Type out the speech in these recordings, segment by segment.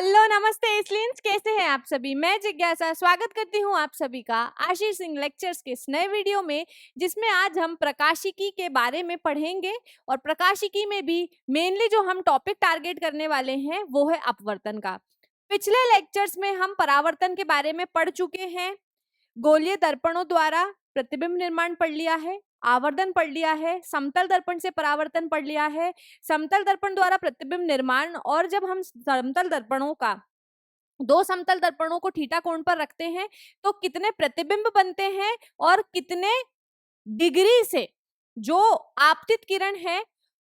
Hello नमस्ते एस्लिन्स, कैसे हैं आप सभी। मैं जिज्ञासा स्वागत करती हूं आप सभी का आशीष सिंह लेक्चर्स के इस नए वीडियो में, जिसमें आज हम प्रकाशिकी के बारे में पढ़ेंगे। और प्रकाशिकी में भी मेनली जो हम टॉपिक टारगेट करने वाले हैं वो है अपवर्तन का। पिछले लेक्चर्स में हम परावर्तन के बारे में पढ़ चुके हैं, गोलीय दर्पणों द्वारा प्रतिबिंब निर्माण पढ़ लिया है, आवर्धन पढ़ लिया है, समतल दर्पण से परावर्तन पढ़ लिया है, समतल दर्पण द्वारा प्रतिबिंब निर्माण। और जब हम समतल दर्पणों का दो समतल दर्पणों को थीटा कोण पर रखते हैं तो कितने प्रतिबिंब बनते हैं और कितने डिग्री से जो आपतित किरण है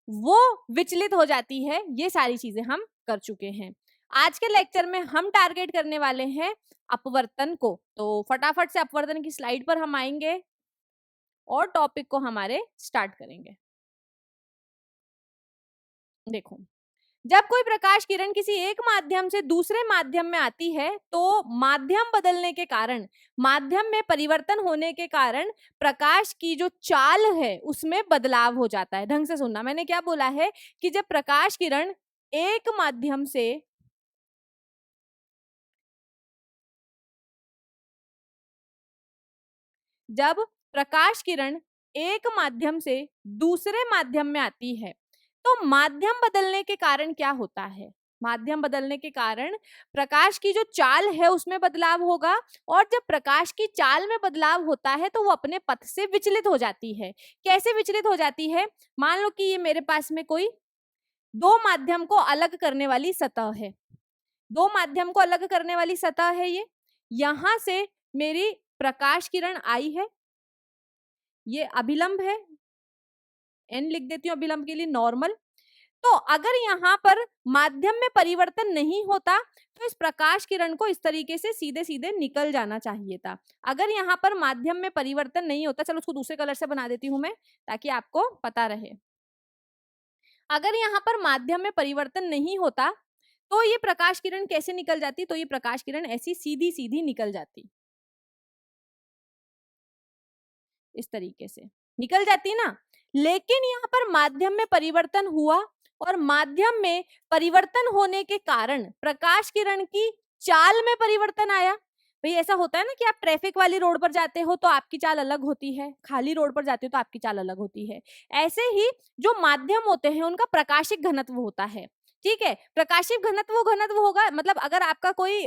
वो विचलित हो जाती है, ये सारी चीजें हम कर चुके हैं। आज के लेक्चर में हम टारगेट करने वाले हैं अपवर्तन को। तो फटाफट से अपवर्तन की स्लाइड पर हम आएंगे और टॉपिक को हमारे स्टार्ट करेंगे। देखो, जब कोई प्रकाश किरण किसी एक माध्यम से दूसरे माध्यम में आती है तो माध्यम बदलने के कारण, माध्यम में परिवर्तन होने के कारण प्रकाश की जो चाल है उसमें बदलाव हो जाता है। ढंग से सुनना, मैंने क्या बोला है कि जब प्रकाश किरण एक माध्यम से जब प्रकाश किरण एक माध्यम से दूसरे माध्यम में आती है तो माध्यम बदलने के कारण क्या होता है। माध्यम बदलने के कारण प्रकाश की जो चाल है उसमें बदलाव होगा, और जब प्रकाश की चाल में बदलाव होता है तो वो अपने पथ से विचलित हो जाती है। कैसे विचलित हो जाती है? मान लो कि ये मेरे पास में कोई दो माध्यम को अलग करने वाली सतह है, दो माध्यम को अलग करने वाली सतह है ये। यहां से मेरी प्रकाश किरण आई है, ये अभिलंब है, एन लिख देती हूँ अभिलंब के लिए, नॉर्मल। तो अगर यहाँ पर माध्यम में परिवर्तन नहीं होता तो इस प्रकाश किरण को इस तरीके से सीधे सीधे निकल जाना चाहिए था। अगर यहाँ पर माध्यम में परिवर्तन नहीं होता, चलो उसको दूसरे कलर से बना देती हूँ मैं ताकि आपको पता रहे। अगर यहाँ पर माध्यम में परिवर्तन नहीं होता तो ये प्रकाश किरण कैसे निकल जाती? तो ये प्रकाश किरण ऐसी सीधी सीधी निकल जाती, इस तरीके से निकल जाती ना। लेकिन यहाँ पर माध्यम में परिवर्तन हुआ, और माध्यम में परिवर्तन होने के कारण प्रकाश किरण की चाल में परिवर्तन आया। भाई ऐसा होता है ना कि आप ट्रैफिक वाली रोड पर जाते हो तो आपकी चाल अलग होती है, खाली रोड पर जाते हो तो आपकी चाल अलग होती है। ऐसे ही जो माध्यम होते हैं उनका प्रकाशिक घनत्व होता है। ठीक है, प्रकाशिक घनत्व होगा, मतलब अगर आपका कोई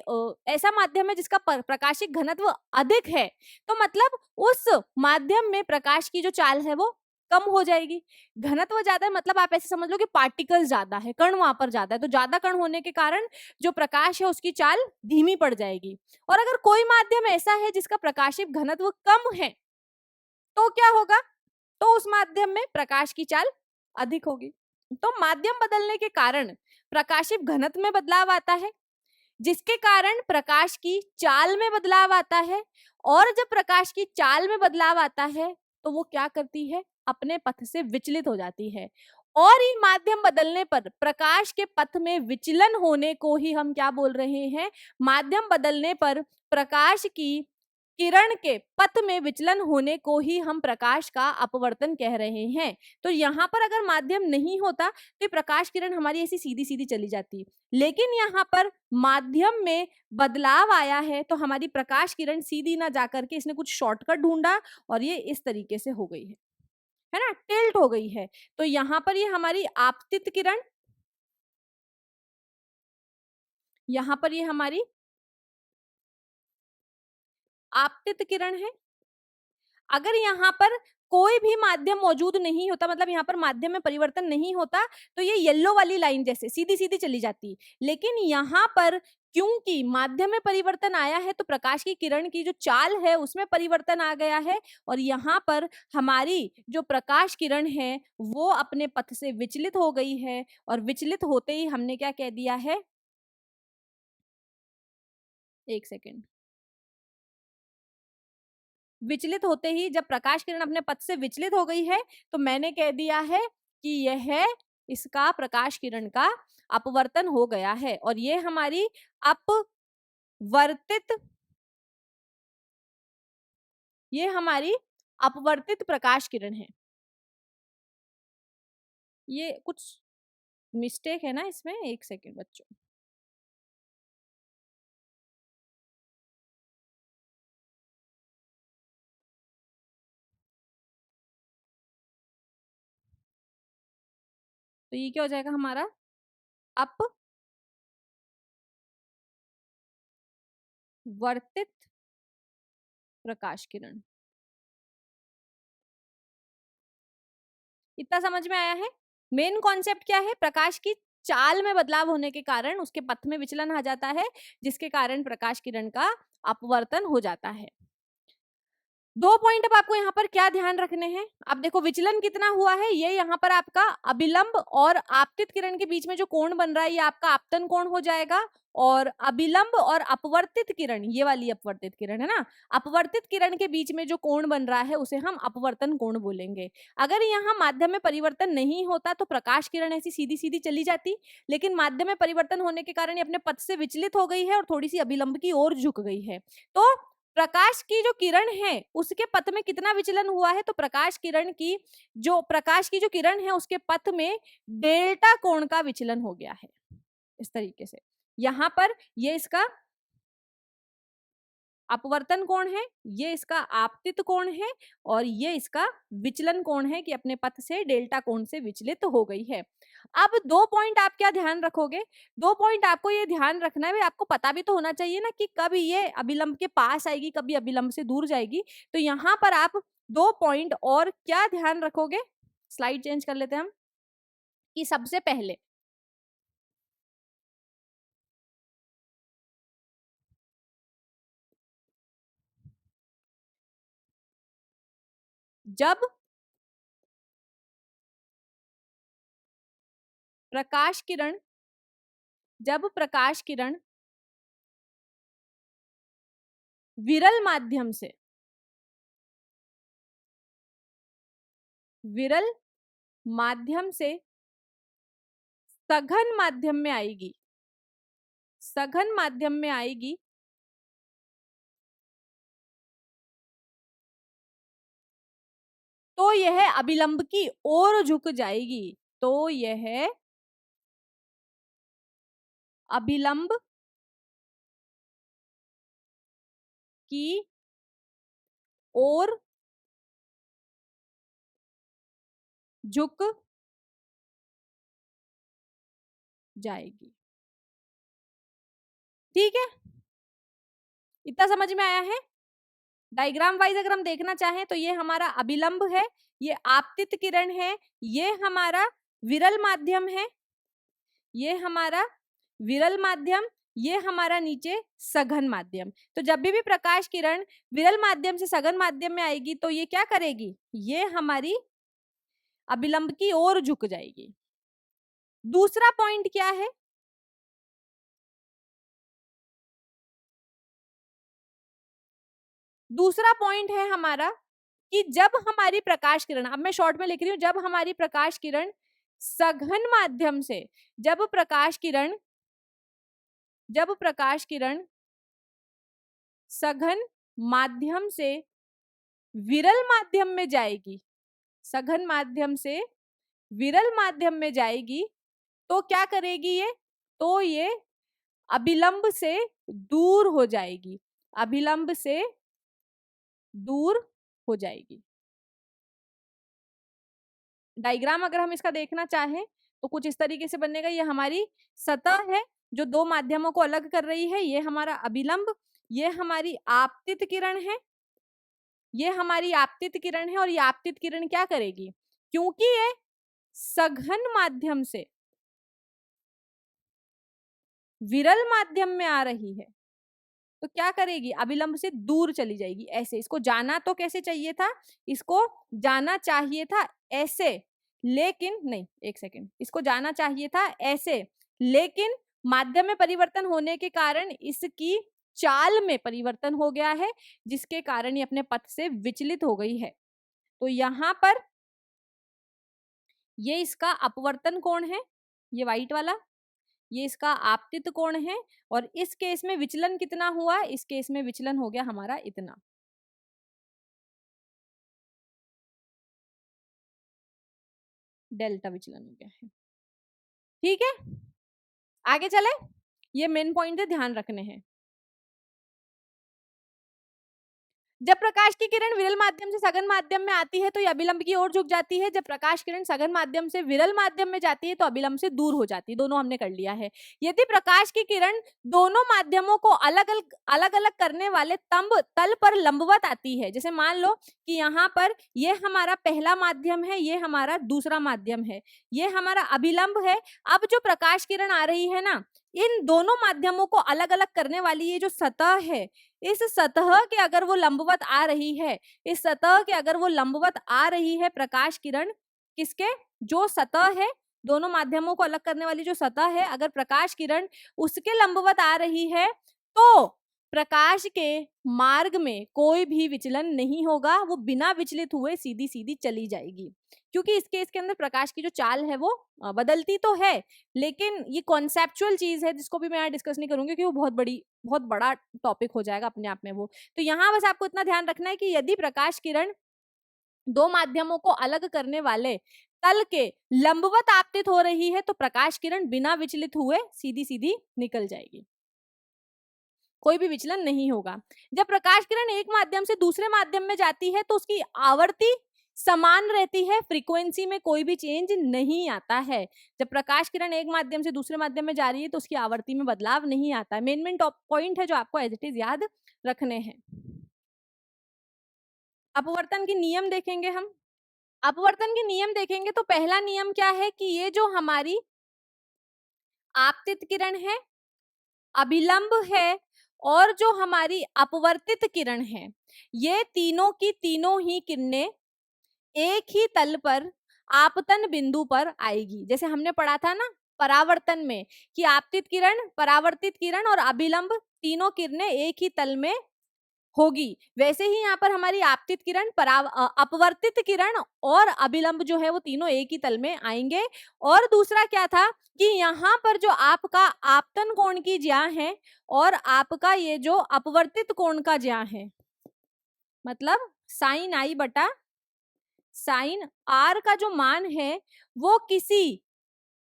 ऐसा माध्यम है जिसका प्रकाशिक घनत्व अधिक है तो मतलब उस माध्यम में प्रकाश की जो चाल है वो कम हो जाएगी। घनत्व ज्यादा है मतलब आप ऐसे समझ लो कि पार्टिकल ज्यादा है, कण वहां पर ज्यादा है, तो ज्यादा कण होने के कारण जो प्रकाश है उसकी चाल धीमी पड़ जाएगी। और अगर कोई माध्यम ऐसा है जिसका प्रकाशिक घनत्व कम है तो क्या होगा? तो उस माध्यम में प्रकाश की चाल अधिक होगी। तो माध्यम बदलने के कारण प्रकाशिक घनत्व में बदलाव आता है, जिसके कारण प्रकाश की चाल में बदलाव आता है। और जब प्रकाश की चाल में बदलाव आता है तो वो क्या करती है? अपने पथ से विचलित हो जाती है। और ये माध्यम बदलने पर प्रकाश के पथ में विचलन होने को ही हम क्या बोल रहे हैं? माध्यम बदलने पर प्रकाश की किरण के पथ में विचलन होने को ही हम प्रकाश का अपवर्तन कह रहे हैं। तो यहाँ पर अगर माध्यम नहीं होता तो प्रकाश किरण हमारी ऐसी सीधी सीधी चली जाती, लेकिन यहाँ पर माध्यम में बदलाव आया है तो हमारी प्रकाश किरण सीधी ना जाकर के इसने कुछ शॉर्टकट ढूंढा और ये इस तरीके से हो गई है ना, टिल्ट हो गई है। तो यहाँ पर ये हमारी आपतित किरण, यहाँ पर ये हमारी आपतित किरण है। अगर यहाँ पर कोई भी माध्यम मौजूद नहीं होता, मतलब यहाँ पर माध्यम में परिवर्तन नहीं होता, तो ये येलो वाली लाइन जैसे सीधी सीधी चली जाती। लेकिन यहाँ पर क्योंकि माध्यम में परिवर्तन आया है तो प्रकाश की किरण की जो चाल है उसमें परिवर्तन आ गया है, और यहाँ पर हमारी जो प्रकाश किरण है वो अपने पथ से विचलित हो गई है। और विचलित होते ही हमने क्या कह दिया है? एक सेकेंड। विचलित होते ही जब प्रकाश किरण अपने पथ से विचलित हो गई है तो मैंने कह दिया है कि यह इसका प्रकाश किरण का अपवर्तन हो गया है, और ये हमारी अपवर्तित, ये हमारी अपवर्तित प्रकाश किरण है। ये कुछ मिस्टेक है ना इसमें, एक सेकेंड बच्चों। तो ये क्या हो जाएगा हमारा अपवर्तित प्रकाश किरण। इतना समझ में आया है? मेन कॉन्सेप्ट क्या है? प्रकाश की चाल में बदलाव होने के कारण उसके पथ में विचलन आ जाता है, जिसके कारण प्रकाश किरण का अपवर्तन हो जाता है। दो पॉइंट अब आपको यहाँ पर क्या ध्यान रखने हैं। अब देखो विचलन कितना हुआ है, ये यहाँ पर आपका अभिलंब और आपतित किरण के बीच में जो कोण बन रहा है ये आपका आपतन कोण हो जाएगा, और अभिलंब और अपवर्तित किरण, ये वाली अपवर्तित किरण है ना, अपवर्तित किरण के बीच में जो कोण बन रहा है उसे हम अपवर्तन कोण बोलेंगे। अगर यहाँ माध्यम में परिवर्तन नहीं होता तो प्रकाश किरण ऐसी सीधी सीधी चली जाती, लेकिन माध्यम में परिवर्तन होने के कारण ये अपने पथ से विचलित हो गई है और थोड़ी सी अभिलंब की ओर झुक गई है। तो प्रकाश की जो किरण है उसके पथ में कितना विचलन हुआ है, तो प्रकाश की जो किरण है उसके पथ में डेल्टा कोण का विचलन हो गया है। इस तरीके से यहां पर ये इसका अपवर्तन कोण है, ये इसका आपतित कोण है, और ये इसका विचलन कोण है कि अपने पथ से डेल्टा कोण से विचलित हो गई है। अब दो पॉइंट आप क्या ध्यान रखोगे, दो पॉइंट आपको ये ध्यान रखना है, आपको पता भी तो होना चाहिए ना कि कब ये अभिलंब के पास आएगी, कभी अभिलंब से दूर जाएगी। तो यहाँ पर आप दो पॉइंट और क्या ध्यान रखोगे, स्लाइड चेंज कर लेते हैं हम, कि सबसे पहले जब प्रकाश किरण जब प्रकाश किरण विरल माध्यम से विरल माध्यम से सघन माध्यम में आएगी, सघन माध्यम में आएगी, तो यह अभिलंब की ओर झुक जाएगी, तो यह अभिलंब की ओर झुक जाएगी। ठीक है, इतना समझ में आया है? डायग्राम वाइज अगर हम देखना चाहें तो ये हमारा अभिलंब है, ये आपतित किरण है, ये हमारा विरल माध्यम है, ये हमारा विरल माध्यम, ये हमारा नीचे सघन माध्यम। तो जब भी प्रकाश किरण विरल माध्यम से सघन माध्यम में आएगी तो ये क्या करेगी, ये हमारी अभिलंब की ओर झुक जाएगी। दूसरा पॉइंट क्या है, दूसरा पॉइंट है हमारा कि जब हमारी प्रकाश किरण, अब मैं शॉर्ट में लिख रही हूं, जब हमारी प्रकाश किरण सघन माध्यम से, जब प्रकाश किरण सघन माध्यम से विरल माध्यम में जाएगी, सघन माध्यम से विरल माध्यम में जाएगी, तो क्या करेगी ये, तो ये अभिलंब से दूर हो जाएगी, अभिलंब से दूर हो जाएगी। डायग्राम अगर हम इसका देखना चाहें तो कुछ इस तरीके से बनेगा, ये हमारी सतह है जो दो माध्यमों को अलग कर रही है, ये हमारा अभिलंब, ये हमारी आपतित किरण है, ये हमारी आपतित किरण है, और ये आपतित किरण क्या करेगी, क्योंकि ये सघन माध्यम से विरल माध्यम में आ रही है तो क्या करेगी, अभिलंब से दूर चली जाएगी। ऐसे इसको जाना तो कैसे चाहिए था, इसको जाना चाहिए था ऐसे, लेकिन नहीं, एक सेकेंड, इसको जाना चाहिए था ऐसे, लेकिन माध्यम में परिवर्तन होने के कारण इसकी चाल में परिवर्तन हो गया है, जिसके कारण ये अपने पथ से विचलित हो गई है। तो यहां पर ये इसका अपवर्तन कोण है, ये व्हाइट वाला, ये इसका आपतित कोण है, और इस केस में विचलन कितना हुआ, इस केस में विचलन हो गया हमारा इतना। डेल्टा विचलन हो गया है। ठीक है, आगे चले, ये मेन पॉइंट है, ध्यान रखने हैं। जब प्रकाश की किरण विरल माध्यम से सघन माध्यम में आती है तो ये अभिलंब की ओर झुक जाती है, जब प्रकाश किरण सघन माध्यम से विरल माध्यम में जाती है तो अभिलंब से दूर हो जाती है। दोनों हमने कर लिया है। यदि प्रकाश की किरण दोनों माध्यमों को अलग अलग करने वाले तल पर लंबवत आती है, जैसे मान लो कि यहाँ पर ये हमारा पहला माध्यम है, ये हमारा दूसरा माध्यम है, ये हमारा अभिलंब है। अब जो प्रकाश किरण आ रही है ना, इन दोनों माध्यमों को अलग अलग करने वाली ये जो सतह है, इस सतह के अगर वो लंबवत आ रही है, इस सतह के अगर वो लंबवत आ रही है प्रकाश किरण, किसके, जो सतह है दोनों माध्यमों को अलग करने वाली जो सतह है, अगर प्रकाश किरण उसके लंबवत आ रही है तो प्रकाश के मार्ग में कोई भी विचलन नहीं होगा, वो बिना विचलित हुए सीधी सीधी चली जाएगी। क्योंकि इसके अंदर प्रकाश की जो चाल है वो बदलती तो है, लेकिन ये कॉन्सेप्चुअल चीज है जिसको भी मैं यहाँ डिस्कस नहीं करूंगी क्योंकि वो बहुत बड़ा टॉपिक हो जाएगा अपने आप में वो। तो यहाँ बस आपको इतना ध्यान रखना है कि यदि प्रकाश किरण दो माध्यमों को अलग करने वाले तल के लंबवत आपतित हो रही है तो प्रकाश किरण बिना विचलित हुए सीधी सीधी निकल जाएगी, कोई भी विचलन नहीं होगा। जब प्रकाश किरण एक माध्यम से दूसरे माध्यम में जाती है तो उसकी आवर्ती समान रहती है, फ्रीक्वेंसी में कोई भी चेंज नहीं आता है। जब प्रकाश किरण एक माध्यम से दूसरे माध्यम में जा रही है तो उसकी आवर्ती में बदलाव नहीं आता है। मेन टॉप पॉइंट है जो आपको एज इट इज याद रखने हैं। अपवर्तन के नियम देखेंगे हम। अपवर्तन के नियम देखेंगे तो पहला नियम क्या है कि ये जो हमारी आपतित किरण है, अभिलंब है और जो हमारी अपवर्तित किरण है, ये तीनों की तीनों ही किरणें एक ही तल पर आपतन बिंदु पर आएगी। जैसे हमने पढ़ा था ना परावर्तन में कि आपतित किरण, परावर्तित किरण और अभिलंब तीनों किरणें एक ही तल में होगी, वैसे ही यहाँ पर हमारी आपतित किरण, अपवर्तित किरण और अभिलंब जो है वो तीनों एक ही तल में आएंगे। और दूसरा क्या था कि यहाँ पर जो आपका आपतन कोण की ज्या है और आपका ये जो अपवर्तित कोण का ज्या है, मतलब साइन आई बटा साइन आर का जो मान है वो किसी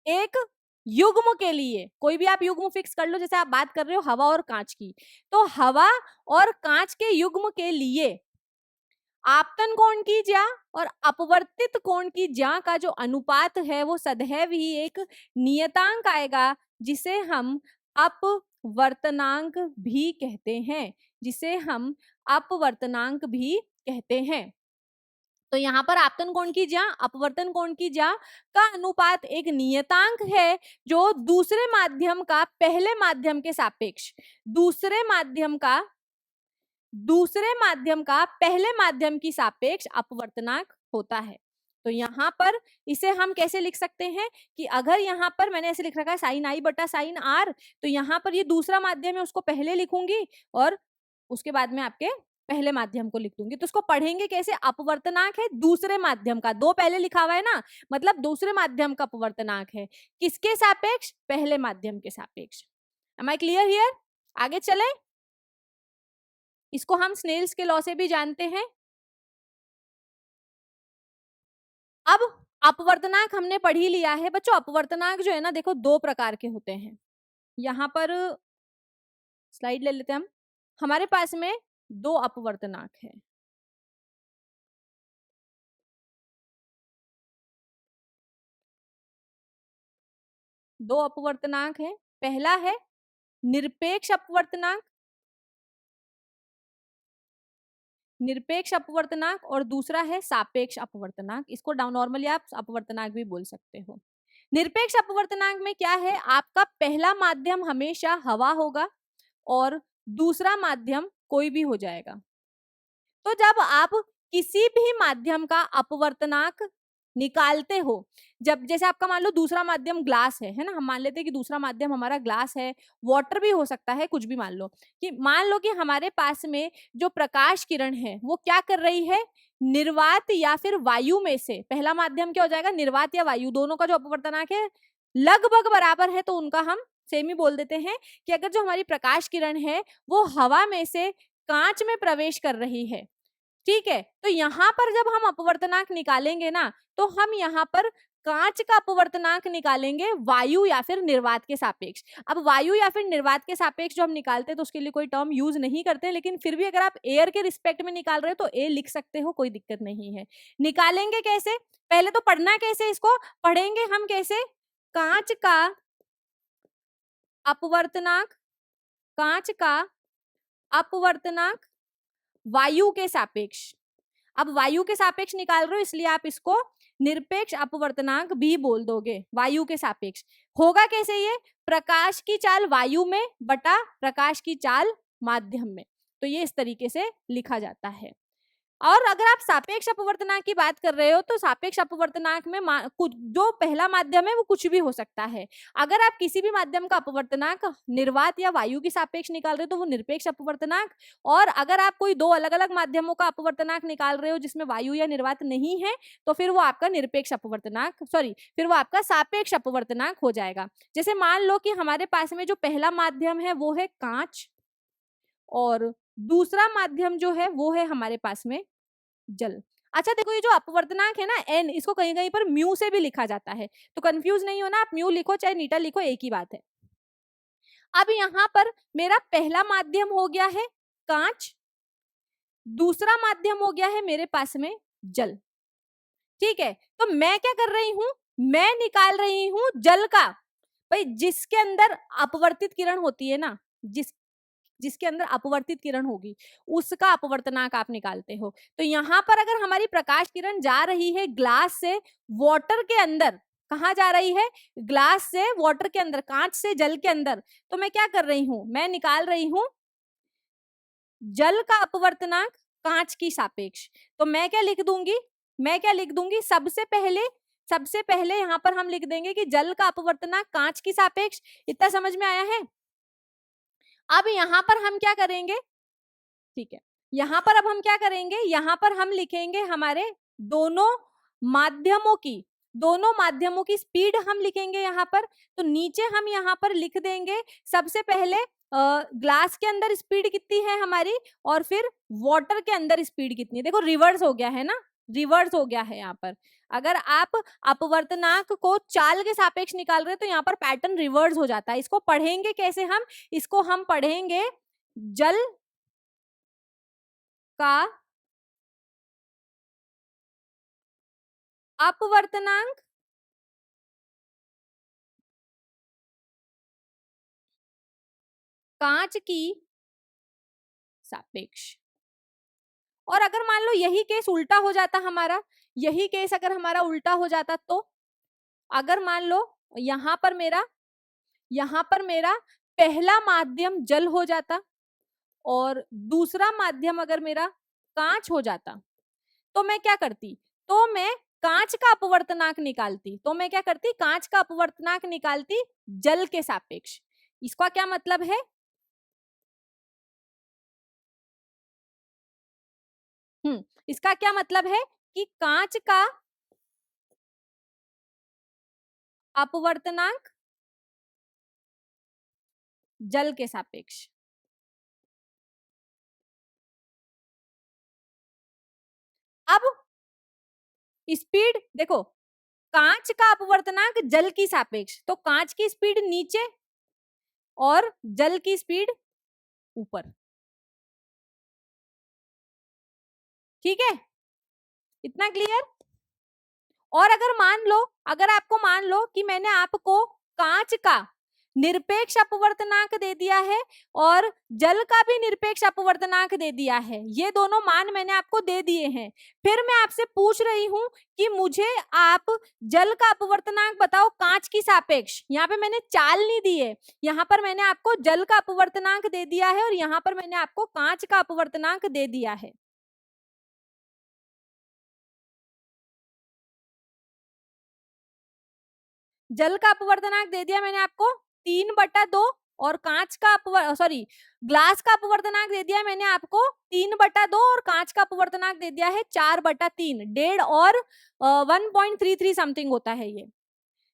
एक युग्म के लिए, कोई भी आप युग्म फिक्स कर लो, जैसे आप बात कर रहे हो हवा और कांच की, तो हवा और कांच के युग्म के लिए आपतन कोण की ज्या और अपवर्तित कोण की ज्या का जो अनुपात है वो सदैव ही एक नियतांक आएगा, जिसे हम अपवर्तनांक भी कहते हैं, जिसे हम अपवर्तनांक भी कहते हैं। तो यहाँ पर आपतन कोण की ज्या, अपवर्तन कोण की ज्या का अनुपात एक नियतांक है जो दूसरे माध्यम का पहले माध्यम के सापेक्ष, दूसरे माध्यम का पहले माध्यम की सापेक्ष अपवर्तनांक होता है। तो यहाँ पर इसे हम कैसे लिख सकते हैं कि अगर यहाँ पर मैंने ऐसे लिख रखा है साइन आई बटा साइन आर, तो यहाँ पर ये दूसरा माध्यम है उसको पहले लिखूंगी और उसके बाद में आपके पहले माध्यम को लिख दूंगी। तो उसको पढ़ेंगे कैसे, अपवर्तनांक है दूसरे माध्यम का, दो पहले लिखा हुआ है ना, मतलब दूसरे माध्यम का अपवर्तनांक है, किसके सापेक्ष, पहले माध्यम के सापेक्ष। Am I clear here? आगे चले, इसको हम स्नेल्स के लॉ से भी जानते हैं। अब अपवर्तनांक हमने पढ़ ही लिया है बच्चों। अपवर्तनांक जो है ना, देखो दो प्रकार के होते हैं। यहाँ पर स्लाइड ले लेते हैं हम। हमारे पास में दो अपवर्तनांक है। दो अपवर्तनांक है, पहला है निरपेक्ष अपवर्तनांक, निरपेक्ष अपवर्तनांक, और दूसरा है सापेक्ष अपवर्तनांक। इसको नॉर्मली आप अपवर्तनांक भी बोल सकते हो। निरपेक्ष अपवर्तनांक में क्या है, आपका पहला माध्यम हमेशा हवा होगा और दूसरा माध्यम कोई भी हो जाएगा। तो जब आप किसी भी माध्यम का अपवर्तनांक निकालते हो, जब जैसे आपका मान लो दूसरा माध्यम ग्लास है ना, हम मान लेते हैं कि दूसरा माध्यम हमारा ग्लास है, वाटर भी हो सकता है, कुछ भी मान लो कि हमारे पास में जो प्रकाश किरण है वो क्या कर रही है, निर्वात या फिर वायु में से, पहला माध्यम क्या हो जाएगा, निर्वात या वायु, दोनों का जो अपवर्तनांक है लगभग बराबर है, तो उनका हम सेम ही बोल देते हैं कि अगर जो हमारी प्रकाश किरण है वो हवा में से कांच में प्रवेश कर रही है, ठीक है, तो यहाँ पर जब हम अपवर्तनांक निकालेंगे ना, तो हम यहाँ पर कांच का अपवर्तनांक निकालेंगे वायु या फिर निर्वात के सापेक्ष। अब वायु या फिर निर्वात के सापेक्ष जो हम निकालते हैं तो उसके लिए कोई टर्म यूज नहीं करते, लेकिन फिर भी अगर आप एयर के रिस्पेक्ट में निकाल रहे हो तो ए लिख सकते हो, कोई दिक्कत नहीं है। निकालेंगे कैसे, पहले तो पढ़ना कैसे, इसको पढ़ेंगे हम कैसे, कांच का अपवर्तनांक, कांच का अपवर्तनांक वायु के सापेक्ष। अब वायु के सापेक्ष निकाल रहे हो इसलिए आप इसको निरपेक्ष अपवर्तनांक भी बोल दोगे, वायु के सापेक्ष। होगा कैसे ये, प्रकाश की चाल वायु में बटा प्रकाश की चाल माध्यम में, तो ये इस तरीके से लिखा जाता है। और अगर आप सापेक्ष अपवर्तनांक की बात कर रहे हो तो सापेक्ष अपवर्तनांक में कुछ जो पहला माध्यम है वो कुछ भी हो सकता है। अगर आप किसी भी माध्यम का अपवर्तनांक निर्वात या वायु की सापेक्ष निकाल रहे हो तो वो निरपेक्ष अपवर्तनांक, और अगर आप कोई दो अलग अलग माध्यमों का अपवर्तनांक निकाल रहे हो जिसमें वायु या निर्वात नहीं है तो फिर वो आपका निरपेक्ष अपवर्तनांक, सॉरी, फिर वो आपका सापेक्ष अपवर्तनांक हो जाएगा। जैसे मान लो कि हमारे पास में जो पहला माध्यम है वो है कांच, और दूसरा माध्यम जो है वो है हमारे पास में जल। अच्छा देखो, ये जो अपवर्तनांक है ना एन, इसको कहीं कहीं पर म्यू से भी लिखा जाता है, तो कंफ्यूज नहीं होना, आप म्यू लिखो चाहे नीटा लिखो, एक ही बात है। अब यहाँ पर मेरा पहला माध्यम हो गया है कांच, दूसरा माध्यम हो गया है मेरे पास में जल। ठीक है, तो मैं क्या कर रही हूं, मैं निकाल रही हूं जल का। भाई जिसके अंदर अपवर्तित किरण होती है ना, जिसके अंदर अपवर्तित किरण होगी उसका अपवर्तनांक आप निकालते हो। तो यहाँ पर अगर हमारी प्रकाश किरण जा रही है ग्लास से वाटर के अंदर, कहाँ जा रही है, ग्लास से वाटर के अंदर, कांच से जल के अंदर, तो मैं क्या कर रही हूं, मैं निकाल रही हूं जल का अपवर्तनांक कांच की सापेक्ष। तो मैं क्या लिख दूंगी, मैं क्या लिख दूंगी, सबसे पहले यहां पर हम लिख देंगे कि जल का अपवर्तनांक कांच की सापेक्ष। इतना समझ में आया है। अब यहां पर हम क्या करेंगे, ठीक है, यहां पर अब हम क्या करेंगे, यहां पर हम लिखेंगे हमारे दोनों माध्यमों की स्पीड हम लिखेंगे यहाँ पर। तो नीचे हम यहाँ पर लिख देंगे सबसे पहले ग्लास के अंदर स्पीड कितनी है हमारी, और फिर वाटर के अंदर स्पीड कितनी है। देखो रिवर्स हो गया है ना, रिवर्स हो गया है यहाँ पर। अगर आप अपवर्तनांक को चाल के सापेक्ष निकाल रहे हैं तो यहाँ पर पैटर्न रिवर्स हो जाता है। इसको पढ़ेंगे कैसे हम, इसको हम पढ़ेंगे जल का अपवर्तनांक कांच की सापेक्ष। और अगर मान लो यही केस उल्टा हो जाता हमारा, यही केस अगर हमारा उल्टा हो जाता, तो अगर मान लो यहां पर मेरा पहला माध्यम जल हो जाता और दूसरा माध्यम अगर मेरा कांच हो जाता, तो मैं क्या करती, तो मैं कांच का अपवर्तनांक निकालती, कांच का अपवर्तनांक निकालती जल के सापेक्ष। इसका क्या मतलब है, इसका क्या मतलब है कि कांच का अपवर्तनांक जल के सापेक्ष। अब स्पीड देखो, कांच का अपवर्तनांक जल की सापेक्ष, तो कांच की स्पीड नीचे और जल की स्पीड ऊपर। ठीक है, इतना क्लियर। और अगर आपको मान लो कि मैंने आपको कांच का निरपेक्ष अपवर्तनांक दे दिया है और जल का भी निरपेक्ष अपवर्तनांक दे दिया है, ये दोनों मान मैंने आपको दे दिए हैं, फिर मैं आपसे पूछ रही हूं कि मुझे आप जल का अपवर्तनांक बताओ कांच की सापेक्ष। यहाँ पे मैंने चाल नहीं दी है, यहाँ पर मैंने आपको जल का अपवर्तनांक दे दिया है और यहाँ पर मैंने आपको कांच का अपवर्तनांक दे दिया है। जल का अपवर्तनांक दे दिया मैंने आपको 3/2 और कांच का ग्लास का अपवर्तनांक दे दिया मैंने आपको 3/2 और कांच का अपवर्तनांक दे दिया है 4/3, 1.5 और 1.33 समथिंग होता है ये।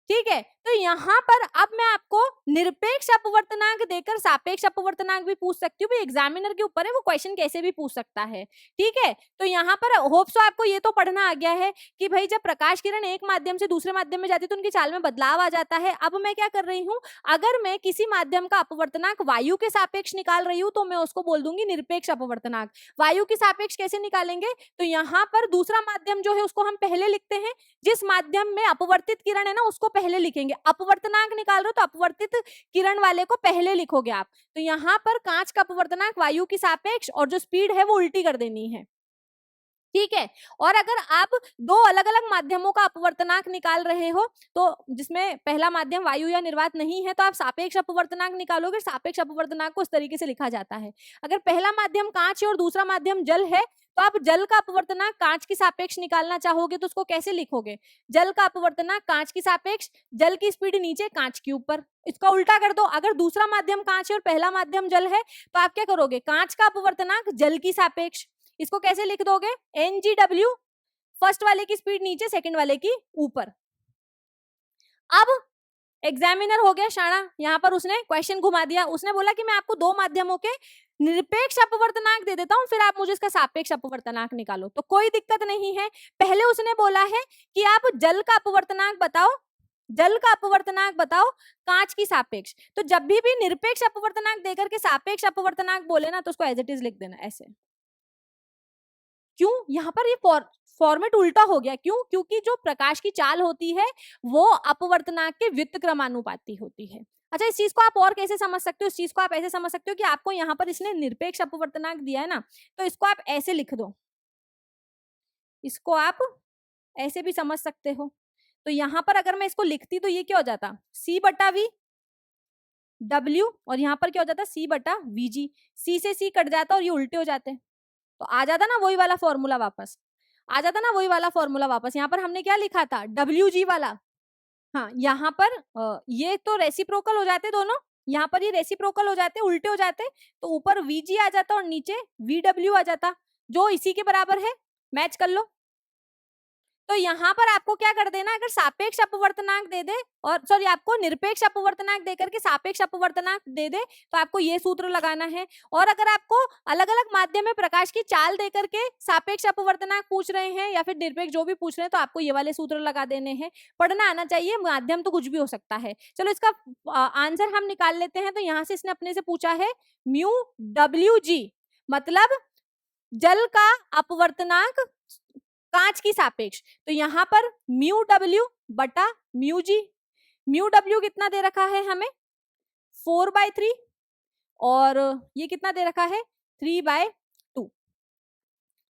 ठीक है। तो यहाँ पर अब मैं आपको निरपेक्ष अपवर्तनांक देकर सापेक्ष अपवर्तनांक भी पूछ सकती हूँ, एग्जामिनर के ऊपर है, वो क्वेश्चन कैसे भी पूछ सकता है। ठीक है, तो यहाँ पर होप सो आपको ये तो पढ़ना आ गया है कि भाई जब प्रकाश किरण एक माध्यम से दूसरे माध्यम में जाती है तो उनकी चाल में बदलाव आ जाता है। अब मैं क्या कर रही हूँ, अगर मैं किसी माध्यम का अपवर्तनांक वायु के सापेक्ष निकाल रही हूँ तो मैं उसको बोल दूंगी निरपेक्ष अपवर्तनांक। वायु के सापेक्ष कैसे निकालेंगे, तो यहाँ पर दूसरा माध्यम जो है उसको हम पहले लिखते हैं, जिस माध्यम में अपवर्तित किरण है ना उसको पहले लिखेंगे। अपवर्तनांक निकाल रहे हो तो अपवर्तित किरण वाले को पहले लिखोगे आप। तो यहाँ पर कांच का अपवर्तनांक वायु की सापेक्ष और जो स्पीड है वो उल्टी कर देनी है। ठीक है, और अगर आप दो अलग अलग माध्यमों का अपवर्तनांक निकाल रहे हो तो जिसमें पहला माध्यम वायु या निर्वात नहीं है तो आप सापेक्ष अपवर्तनांक निकालोगे। सापेक्ष अपवर्तनांक को इस तरीके से लिखा जाता है, अगर पहला माध्यम कांच है और दूसरा माध्यम जल है तो आप जल का अपवर्तनांक कांच की सापेक्ष निकालना चाहोगे तो उसको कैसे लिखोगे, जल का अपवर्तनांक कांच की सापेक्ष, जल की स्पीड नीचे कांच के ऊपर। इसका उल्टा कर दो, अगर दूसरा माध्यम कांच है और पहला माध्यम जल है तो आप क्या करोगे, कांच का अपवर्तनांक जल की सापेक्ष। इसको कैसे लिख दोगे, NGW, फर्स्ट वाले की स्पीड नीचे सेकंड वाले की ऊपर। अब एग्जामिनर हो गया शाणा, यहाँ पर उसने क्वेश्चन घुमा दिया, उसने बोला कि मैं आपको दो माध्यमों के निरपेक्ष अपवर्तनांक दे देता हूं, फिर आप मुझे इसका सापेक्ष अपवर्तनांक निकालो। तो कोई दिक्कत नहीं है, पहले उसने बोला है कि आप जल का अपवर्तनांक बताओ, जल का अपवर्तनांक बताओ कांच की सापेक्ष। तो जब भी निरपेक्ष अपवर्तनांक देकर के सापेक्ष अपवर्तनांक बोले ना तो उसको एज इट इज लिख देना ऐसे। क्यों, यहाँ पर ये फॉर्मेट उल्टा हो गया, क्यों, क्योंकि जो प्रकाश की चाल होती है वो अपवर्तनांक के व्युत्क्रमानुपाती होती है। अच्छा, इस चीज को आप और कैसे समझ सकते हो, इस चीज को आप ऐसे समझ सकते हो कि आपको यहाँ पर इसने निरपेक्ष अपवर्तनांक दिया है ना, तो इसको आप ऐसे लिख दो, इसको आप ऐसे भी समझ सकते हो। तो यहाँ पर अगर मैं इसको लिखती तो ये क्या हो जाता, C/V W, और यहाँ पर क्या हो जाता, C/VG। C से C कट जाता और ये उल्टे हो जाते, तो आ जाता ना वही वाला फॉर्मूला वापस, आ जाता ना वही वाला फॉर्मूला वापस। यहाँ पर हमने क्या लिखा था, WG वाला। हाँ, यहाँ पर ये तो रेसिप्रोकल हो जाते दोनों, यहाँ पर ये रेसिप्रोकल हो जाते, उल्टे हो जाते, तो ऊपर VG आ जाता और नीचे VW आ जाता, जो इसी के बराबर है, मैच कर लो। तो यहाँ पर आपको क्या कर देना, अगर सापेक्ष अपवर्तनांक दे दे, और सॉरी आपको निरपेक्ष अपवर्तनांक देकर के सापेक्ष अपवर्तनांक दे दे तो आपको ये सूत्र लगाना है। और अगर आपको अलग अलग माध्यम में प्रकाश की चाल देकर के सापेक्ष अपवर्तनांक पूछ रहे हैं या फिर निरपेक्ष जो भी पूछ रहे हैं तो आपको ये वाले सूत्र लगा देने हैं। पढ़ना आना चाहिए, माध्यम तो कुछ भी हो सकता है। चलो इसका आंसर हम निकाल लेते हैं। तो यहाँ से इसने अपने से पूछा है μWg, मतलब जल का अपवर्तनांक कांच की सापेक्ष। तो यहाँ पर μW बटा μg, μW कितना दे रखा है हमें 4/3, और ये कितना दे रखा है 3/2।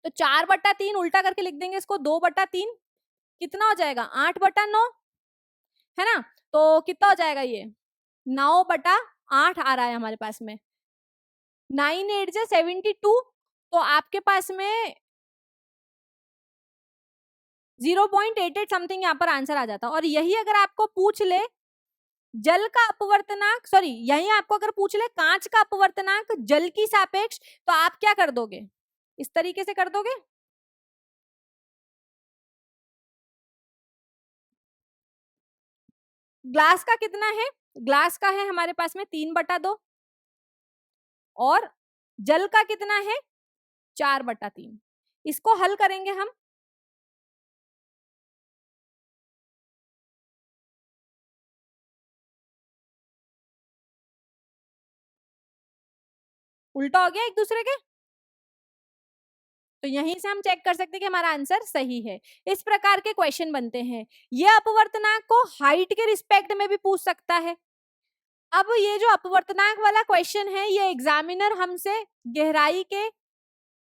तो 4/3 उल्टा करके लिख देंगे इसको, 2/3 कितना हो जाएगा 8/9, है ना। तो कितना हो जाएगा ये 9/8 आ रहा है हमारे पास में, 9×8 = 72। तो आपके पास में 0.88 समथिंग यहाँ पर आंसर आ जाता। और यही अगर आपको पूछ ले जल का अपवर्तनांक, सॉरी यही आपको अगर पूछ ले कांच का अपवर्तनांक जल की सापेक्ष, तो आप क्या कर दोगे, इस तरीके से कर दोगे। ग्लास का कितना है, ग्लास का है हमारे पास में 3/2, और जल का कितना है 4/3। इसको हल करेंगे हम, उल्टा हो गया एक दूसरे के, तो यहीं से हम चेक कर सकते हैं कि हमारा आंसर सही है। इस प्रकार के क्वेश्चन बनते हैं। ये अपवर्तनांक को हाइट के रिस्पेक्ट में भी पूछ सकता है। अब ये जो अपवर्तनांक वाला क्वेश्चन है ये एग्जामिनर हमसे गहराई के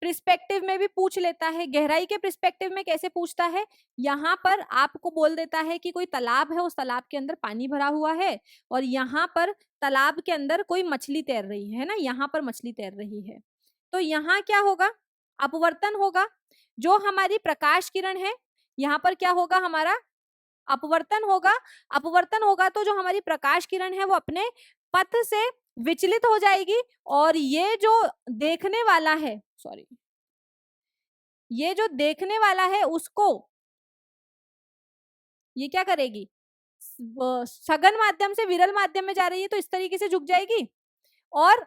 प्रिस्पेक्टिव में भी पूछ लेता है। गहराई के प्रिस्पेक्टिव में कैसे पूछता है, यहाँ पर आपको बोल देता है कि कोई तालाब है, उस तालाब के अंदर पानी भरा हुआ है और यहाँ पर तालाब के अंदर कोई मछली तैर रही है ना, यहाँ पर मछली तैर रही है। तो यहाँ क्या होगा, अपवर्तन होगा। जो हमारी प्रकाश किरण है यहाँ पर क्या होगा, हमारा अपवर्तन होगा। अपवर्तन होगा तो जो हमारी प्रकाश किरण है वो अपने पथ से विचलित हो जाएगी, और ये जो देखने वाला है, सॉरी ये जो देखने वाला है उसको ये क्या करेगी, सघन माध्यम से विरल माध्यम में जा रही है तो इस तरीके से झुक जाएगी और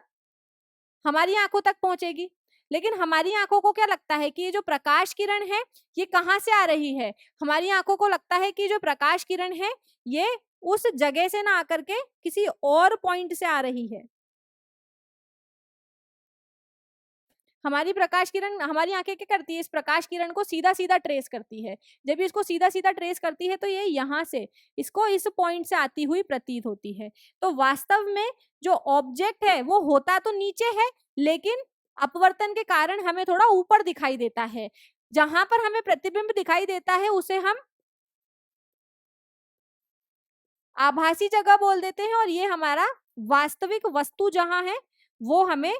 हमारी आंखों तक पहुंचेगी। लेकिन हमारी आंखों को क्या लगता है कि ये जो प्रकाश किरण है ये कहाँ से आ रही है? हमारी आंखों को लगता है कि जो प्रकाश किरण है ये उस जगह से ना आकर के किसी और पॉइंट से आ रही है। हमारी प्रकाश किरण, हमारी आंखें क्या करती है, इस प्रकाश किरण को सीधा सीधा ट्रेस करती है। जब इसको सीधा सीधा ट्रेस करती है तो ये यहाँ से इसको इस पॉइंट से आती हुई प्रतीत होती है। तो वास्तव में जो ऑब्जेक्ट है वो होता तो नीचे है, लेकिन अपवर्तन के कारण हमें थोड़ा ऊपर दिखाई देता है। जहां पर हमें प्रतिबिंब दिखाई देता है उसे हम आभासी जगह बोल देते हैं, और ये हमारा वास्तविक वस्तु जहां है वो हमें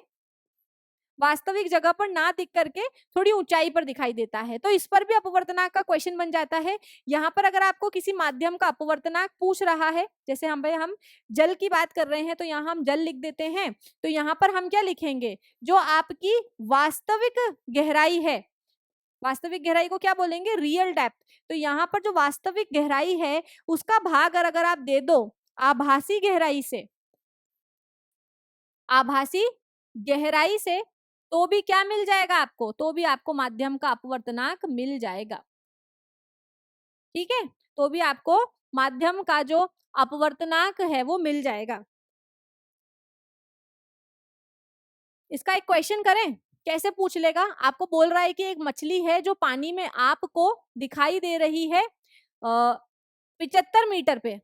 वास्तविक जगह पर ना दिख करके थोड़ी ऊंचाई पर दिखाई देता है। तो इस पर भी अपवर्तनांक का क्वेश्चन बन जाता है। यहाँ पर अगर आपको किसी माध्यम का अपवर्तनांक पूछ रहा है, जैसे हम जल की बात कर रहे हैं तो यहाँ हम जल लिख देते हैं, तो यहाँ पर हम क्या लिखेंगे, जो आपकी वास्तविक गहराई है, वास्तविक गहराई को क्या बोलेंगे, रियल डेप्थ। तो यहाँ पर जो वास्तविक गहराई है उसका भाग अगर आप दे दो आभासी गहराई से, आभासी गहराई से, तो भी क्या मिल जाएगा आपको, तो भी आपको माध्यम का अपवर्तनांक मिल जाएगा। ठीक है, तो भी आपको माध्यम का जो अपवर्तनांक है वो मिल जाएगा। इसका एक क्वेश्चन करें, कैसे पूछ लेगा, आपको बोल रहा है कि एक मछली है जो पानी में आपको दिखाई दे रही है 75 मीटर पे,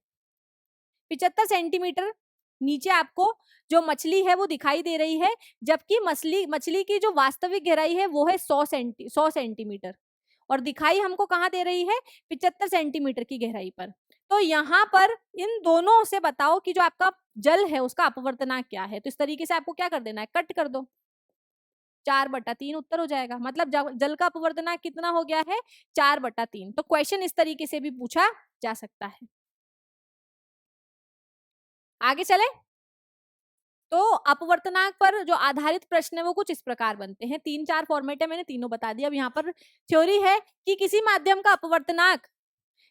75 सेंटीमीटर नीचे आपको जो मछली है वो दिखाई दे रही है, जबकि मछली की जो वास्तविक गहराई है वो है 100 सेंटीमीटर, और दिखाई हमको कहाँ दे रही है, 75 सेंटीमीटर की गहराई पर। तो यहाँ पर इन दोनों से बताओ कि जो आपका जल है उसका अपवर्तनांक क्या है। तो इस तरीके से आपको क्या कर देना है, कट कर दो, 4/3 उत्तर हो जाएगा। मतलब जल का अपवर्तनांक कितना हो गया है, 4/3। तो क्वेश्चन इस तरीके से भी पूछा जा सकता है। आगे चले तो अपवर्तनांक पर जो आधारित प्रश्न है वो कुछ इस प्रकार बनते हैं। 3-4 फॉर्मेट है, मैंने तीनों बता दिया। अब यहाँ पर थ्योरी है कि किसी माध्यम का अपवर्तनांक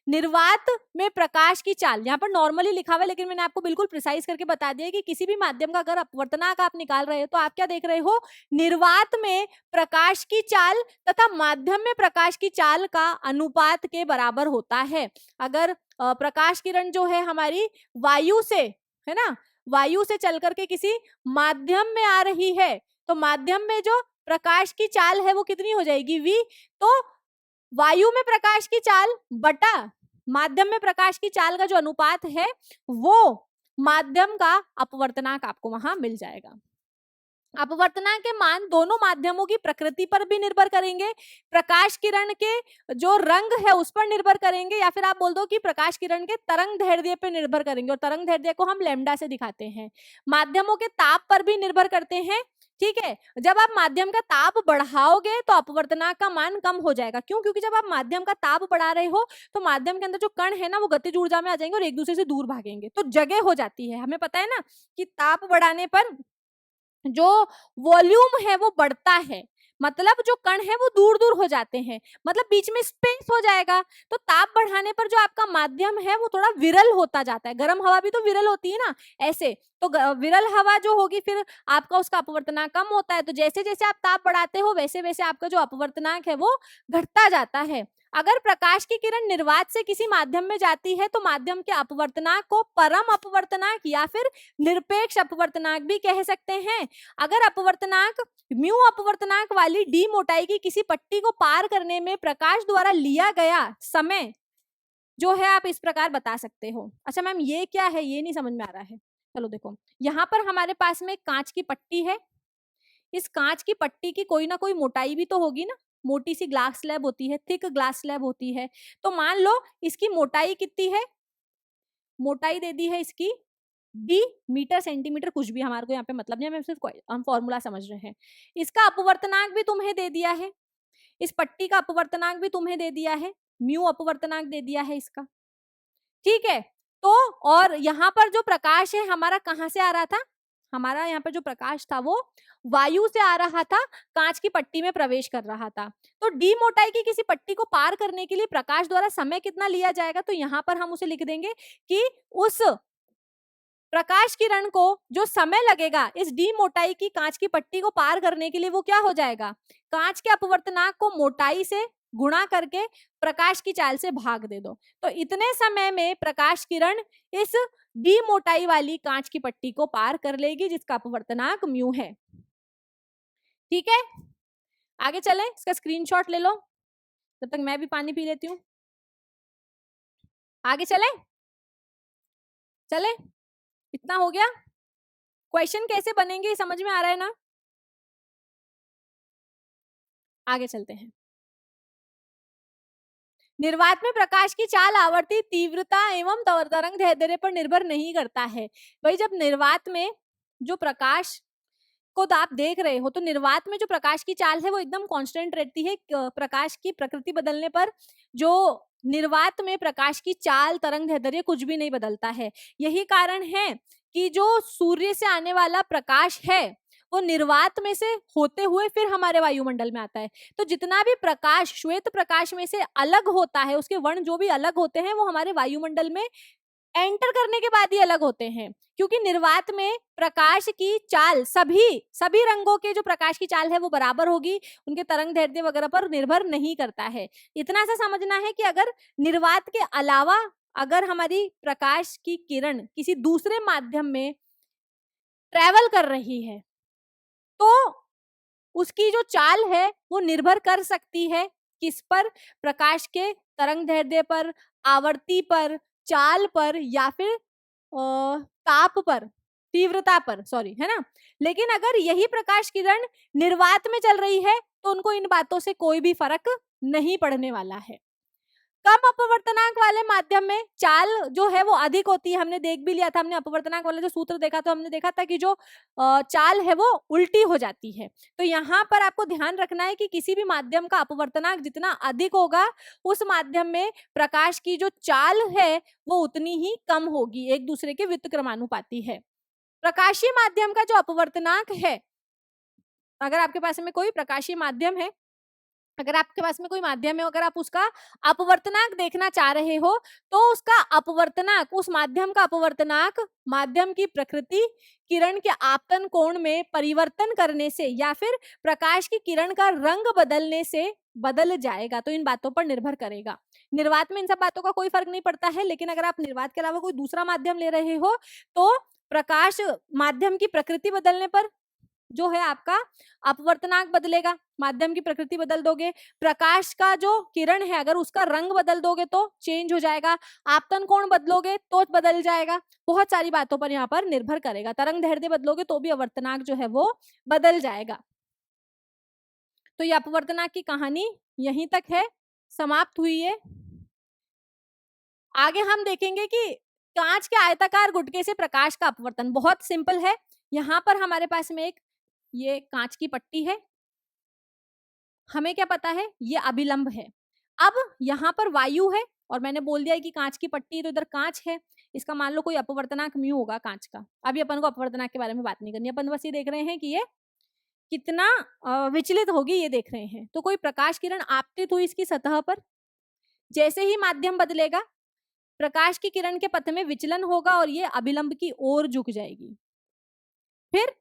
निर्वात में प्रकाश की चाल, यहाँ पर नॉर्मली लिखा हुआ है लेकिन मैंने आपको बिल्कुल प्रिसाइज करके बता दिया कि किसी भी माध्यम का अगर अपवर्तनांक आप निकाल रहे हो तो आप क्या देख रहे हो, निर्वात में प्रकाश की चाल तथा माध्यम में प्रकाश की चाल का अनुपात के बराबर होता है। अगर प्रकाश किरण जो है हमारी वायु से, है ना, वायु से चल करके किसी माध्यम में आ रही है तो माध्यम में जो प्रकाश की चाल है वो कितनी हो जाएगी, v। तो वायु में प्रकाश की चाल बटा माध्यम में प्रकाश की चाल का जो अनुपात है वो माध्यम का अपवर्तनांक आपको वहां मिल जाएगा। अपवर्तनांक के मान दोनों माध्यमों की प्रकृति पर भी निर्भर करेंगे, प्रकाश किरण के जो रंग है उस पर निर्भर करेंगे, या फिर आप बोल दो कि प्रकाश किरण के तरंग दैर्ध्य पर निर्भर करेंगे, और तरंग दैर्ध्य को हम लैम्डा से दिखाते हैं। माध्यमों के ताप पर भी निर्भर करते हैं। ठीक है, जब आप माध्यम का ताप बढ़ाओगे तो अपवर्तनांक का मान कम हो जाएगा। क्यों? क्योंकि जब आप माध्यम का ताप बढ़ा रहे हो तो माध्यम के अंदर जो कण है ना वो गतिज ऊर्जा में आ जाएंगे और एक दूसरे से दूर भागेंगे, तो जगह हो जाती है। हमें पता है ना कि ताप बढ़ाने पर जो वॉल्यूम है वो बढ़ता है, मतलब जो कण है वो दूर दूर हो जाते हैं, मतलब बीच में स्पेस हो जाएगा। तो ताप बढ़ाने पर जो आपका माध्यम है वो थोड़ा विरल होता जाता है। गर्म हवा भी तो विरल होती है ना, ऐसे तो विरल हवा जो होगी फिर आपका उसका अपवर्तनांक कम होता है। तो जैसे जैसे आप ताप बढ़ाते हो वैसे वैसे आपका जो अपवर्तनांक है वो घटता जाता है। अगर प्रकाश की किरण निर्वात से किसी माध्यम में जाती है तो माध्यम के अपवर्तनांक को परम अपवर्तनांक या फिर निरपेक्ष अपवर्तनांक भी कह सकते हैं। अगर अपवर्तनांक म्यू अपवर्तनांक वाली डी मोटाई की किसी पट्टी को पार करने में प्रकाश द्वारा लिया गया समय जो है आप इस प्रकार बता सकते हो। अच्छा मैम ये क्या है, ये नहीं समझ में आ रहा है। चलो देखो, यहाँ पर हमारे पास में कांच की पट्टी है, इस कांच की पट्टी की कोई ना कोई मोटाई भी तो होगी ना, मोटी सी ग्लास स्लैब होती है, थिक ग्लास स्लैब होती है। तो मान लो इसकी मोटाई कितनी है, मोटाई दे दी है इसकी डी, मीटर सेंटीमीटर कुछ भी हमारे को यहाँ पे मतलब नहीं, हम सिर्फ हम फॉर्मूला समझ रहे हैं। इसका अपवर्तनांक भी तुम्हें दे दिया है, इस पट्टी का अपवर्तनांक भी तुम्हें दे दिया है, म्यू अपवर्तनांक दे दिया है इसका। ठीक है, तो और यहाँ पर जो प्रकाश है हमारा कहाँ से आ रहा था, हमारा यहाँ पर जो प्रकाश था वो वायु से आ रहा था, कांच की पट्टी में प्रवेश कर रहा था। तो डी मोटाई की किसी पट्टी को पार करने के लिए प्रकाश द्वारा समय कितना लिया जाएगा, तो यहाँ पर हम उसे लिख देंगे कि उस प्रकाश किरण को जो समय लगेगा इस डी मोटाई की कांच की पट्टी को पार करने के लिए, वो क्या हो जाएगा, कांच के अपवर्तनांक को मोटाई से गुणा करके प्रकाश की चाल से भाग दे दो। तो इतने समय में प्रकाश किरण इस डी मोटाई वाली कांच की पट्टी को पार कर लेगी, जिसका अपवर्तनांक म्यू है। ठीक है, आगे चलें, इसका स्क्रीनशॉट ले लो, तब तक मैं भी पानी पी लेती हूँ। आगे चलें, चले, इतना हो गया। क्वेश्चन कैसे बनेंगे समझ में आ रहा है ना? आगे चलते हैं। निर्वात में प्रकाश की चाल आवर्ती तीव्रता एवं तरंग दैर्ध्य पर निर्भर नहीं करता है। भाई जब निर्वात में जो प्रकाश को आप देख रहे हो, तो निर्वात में जो प्रकाश की चाल है वो एकदम कांस्टेंट रहती है। प्रकाश की प्रकृति बदलने पर जो निर्वात में प्रकाश की चाल, तरंग दैर्ध्य कुछ भी नहीं बदलता है। यही कारण है कि जो सूर्य से आने वाला प्रकाश है वो निर्वात में से होते हुए फिर हमारे वायुमंडल में आता है। तो जितना भी प्रकाश श्वेत प्रकाश में से अलग होता है, उसके वर्ण जो भी अलग होते हैं वो हमारे वायुमंडल में एंटर करने के बाद ही अलग होते हैं, क्योंकि निर्वात में प्रकाश की चाल सभी रंगों के जो प्रकाश की चाल है वो बराबर होगी, उनके तरंग दैर्ध्य वगैरह पर निर्भर नहीं करता है। इतना सा समझना है कि अगर निर्वात के अलावा अगर हमारी प्रकाश की किरण किसी दूसरे माध्यम में ट्रेवल कर रही है, तो उसकी जो चाल है वो निर्भर कर सकती है किस पर, प्रकाश के तरंग दैर्ध्य पर, आवर्ती पर, चाल पर, या फिर ताप पर, तीव्रता पर, सॉरी, है ना। लेकिन अगर यही प्रकाश किरण निर्वात में चल रही है तो उनको इन बातों से कोई भी फर्क नहीं पड़ने वाला है। कम अपवर्तनांक वाले माध्यम में चाल जो है वो अधिक होती है। हमने देख भी लिया था, हमने अपवर्तनांक वाला जो सूत्र देखा, तो हमने देखा था कि जो चाल है वो उल्टी हो जाती है। तो यहाँ पर आपको ध्यान रखना है कि किसी भी माध्यम का अपवर्तनांक जितना अधिक होगा, उस माध्यम में प्रकाश की जो चाल है वो उतनी ही कम होगी, एक दूसरे के व्युत्क्रमानुपाती है। प्रकाशीय माध्यम का जो अपवर्तनांक है, अगर आपके पास में कोई प्रकाशीय माध्यम है, अगर आपके पास में कोई माध्यम है, अगर आप उसका अपवर्तनांक देखना चाह रहे हो, तो उसका अपवर्तनांक, उस माध्यम का अपवर्तनांक माध्यम की प्रकृति, किरण के आपतन कोण में परिवर्तन करने से या फिर प्रकाश की किरण का रंग बदलने से बदल जाएगा। तो इन बातों पर निर्भर करेगा। निर्वात में इन सब बातों का कोई फर्क नहीं पड़ता है, लेकिन अगर आप निर्वात के अलावा कोई दूसरा माध्यम ले रहे हो, तो प्रकाश माध्यम की प्रकृति बदलने पर जो है आपका अपवर्तनांक बदलेगा, माध्यम की प्रकृति बदल दोगे। प्रकाश का जो किरण है अगर उसका रंग बदल दोगे तो चेंज हो जाएगा, आपतन कोण बदलोगे तो बदल जाएगा। बहुत सारी बातों पर यहाँ पर निर्भर करेगा। तरंग दैर्ध्य बदलोगे तो भी अपवर्तनांक जो है वो बदल जाएगा। तो ये अपवर्तनांक की कहानी यहीं तक है, समाप्त हुई है। आगे हम देखेंगे कि कांच के आयताकार गुटके से प्रकाश का अपवर्तन बहुत सिंपल है। यहाँ पर हमारे पास में एक ये कांच की पट्टी है, हमें क्या पता है ये अभिलंब है। अब यहाँ पर वायु है और मैंने बोल दिया है कि कांच की पट्टी है, तो इधर कांच है, इसका मान लो कोई अपवर्तनांक म्यू होगा कांच का। अभी अपन को अपवर्तनांक के बारे में बात नहीं करनी, अपन बस ये देख रहे हैं कि ये कितना विचलित होगी, ये देख रहे हैं। तो कोई प्रकाश किरण आपतित हुई इसकी सतह पर, जैसे ही माध्यम बदलेगा प्रकाश की किरण के पथ में विचलन होगा और ये अभिलंब की ओर झुक जाएगी। फिर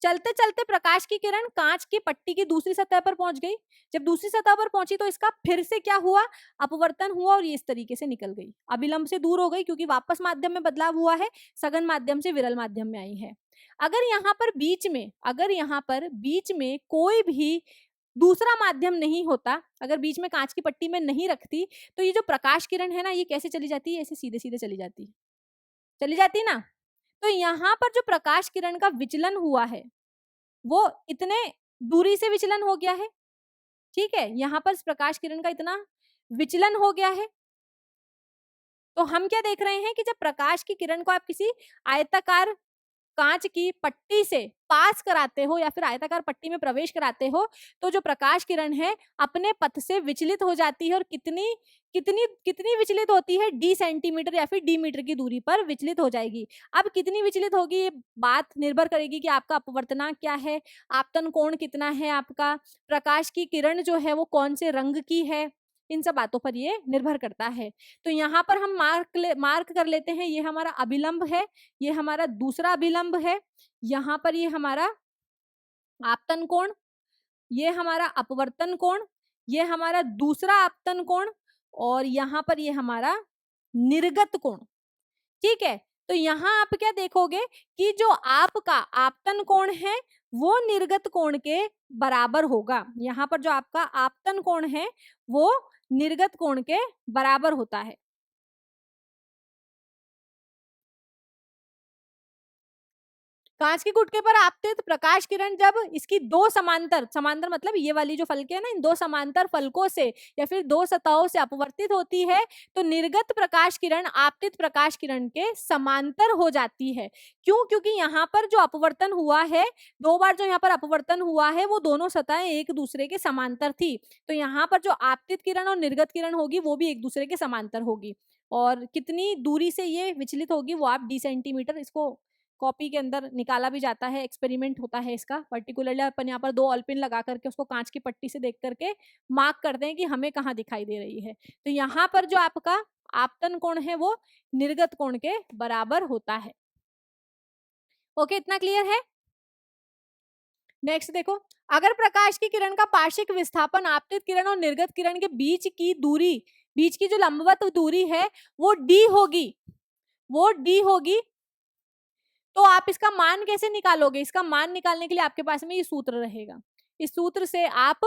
चलते चलते प्रकाश की किरण कांच की पट्टी की दूसरी सतह पर पहुंच गई। जब दूसरी सतह पर पहुंची तो इसका फिर से क्या हुआ, अपवर्तन हुआ और ये इस तरीके से निकल गई, अभिलंब से दूर हो गई, क्योंकि वापस माध्यम में बदलाव हुआ है, सघन माध्यम से विरल माध्यम में आई है। अगर यहाँ पर बीच में कोई भी दूसरा माध्यम नहीं होता, अगर बीच में कांच की पट्टी में नहीं रखती, तो ये जो प्रकाश किरण है ना, ये कैसे चली जाती है, ऐसे सीधे सीधे चली जाती ना। तो यहाँ पर जो प्रकाश किरण का विचलन हुआ है वो इतने दूरी से विचलन हो गया है, ठीक है, यहाँ पर प्रकाश किरण का इतना विचलन हो गया है। तो हम क्या देख रहे हैं कि जब प्रकाश की किरण को आप किसी आयताकार कांच की पट्टी से पास कराते हो या फिर आयताकार पट्टी में प्रवेश कराते हो तो जो प्रकाश किरण है अपने पथ से विचलित हो जाती है और कितनी कितनी कितनी विचलित होती है, डी सेंटीमीटर या फिर डी मीटर की दूरी पर विचलित हो जाएगी। अब कितनी विचलित होगी ये बात निर्भर करेगी कि आपका अपवर्तनांक क्या है, आपतन कोण कितना है, आपका प्रकाश की किरण जो है वो कौन से रंग की है, इन सब बातों पर ये निर्भर करता है। तो यहाँ पर हम मार्क कर लेते हैं, ये हमारा अभिलंब है, ये हमारा दूसरा अभिलंब है, यहाँ पर ये हमारा आपतन कोण, ये हमारा अपवर्तन कोण, ये हमारा दूसरा आपतन कोण और यहाँ पर ये हमारा निर्गत कोण। ठीक है, तो यहाँ आप क्या देखोगे कि जो आपका आपतन कोण है वो निर्गत कोण के बराबर होगा। यहाँ पर जो आपका आपतन कोण है वो निर्गत कोण के बराबर होता है। कांच के गुटके पर आपतित प्रकाश किरण जब इसकी दो समांतर समांतर मतलब ये वाली जो फलके है ना, इन दो समांतर फलकों से या फिर दो सतहों से अपवर्तित होती है तो निर्गत प्रकाश किरण आपतित प्रकाश किरण के समांतर हो जाती है। क्यों? क्योंकि यहाँ पर जो अपवर्तन हुआ है, दो बार जो यहाँ पर अपवर्तन हुआ है वो दोनों सतहें एक दूसरे के समांतर थी, तो यहाँ पर जो आपतित किरण और निर्गत किरण होगी वो भी एक दूसरे के समांतर होगी। और कितनी दूरी से ये विचलित होगी वो आप डी सेंटीमीटर, इसको कॉपी के अंदर निकाला भी जाता है, एक्सपेरिमेंट होता है इसका। पर्टिकुलरली अपन यहाँ पर 2 ऑलपिन लगा करके उसको कांच की पट्टी से देख करके मार्क करते हैं कि हमें कहाँ दिखाई दे रही है। तो यहाँ पर जो आपका आपतन कोण है वो निर्गत कोण के बराबर होता है। ओके, इतना क्लियर है? नेक्स्ट देखो, अगर प्रकाश की किरण का पार्श्विक विस्थापन आपतित किरण और निर्गत किरण के बीच की दूरी, बीच की जो लंबवत दूरी है वो डी होगी, वो डी होगी, तो आप इसका मान कैसे निकालोगे? इसका मान निकालने के लिए आपके पास में ये सूत्र रहेगा। इस सूत्र से आप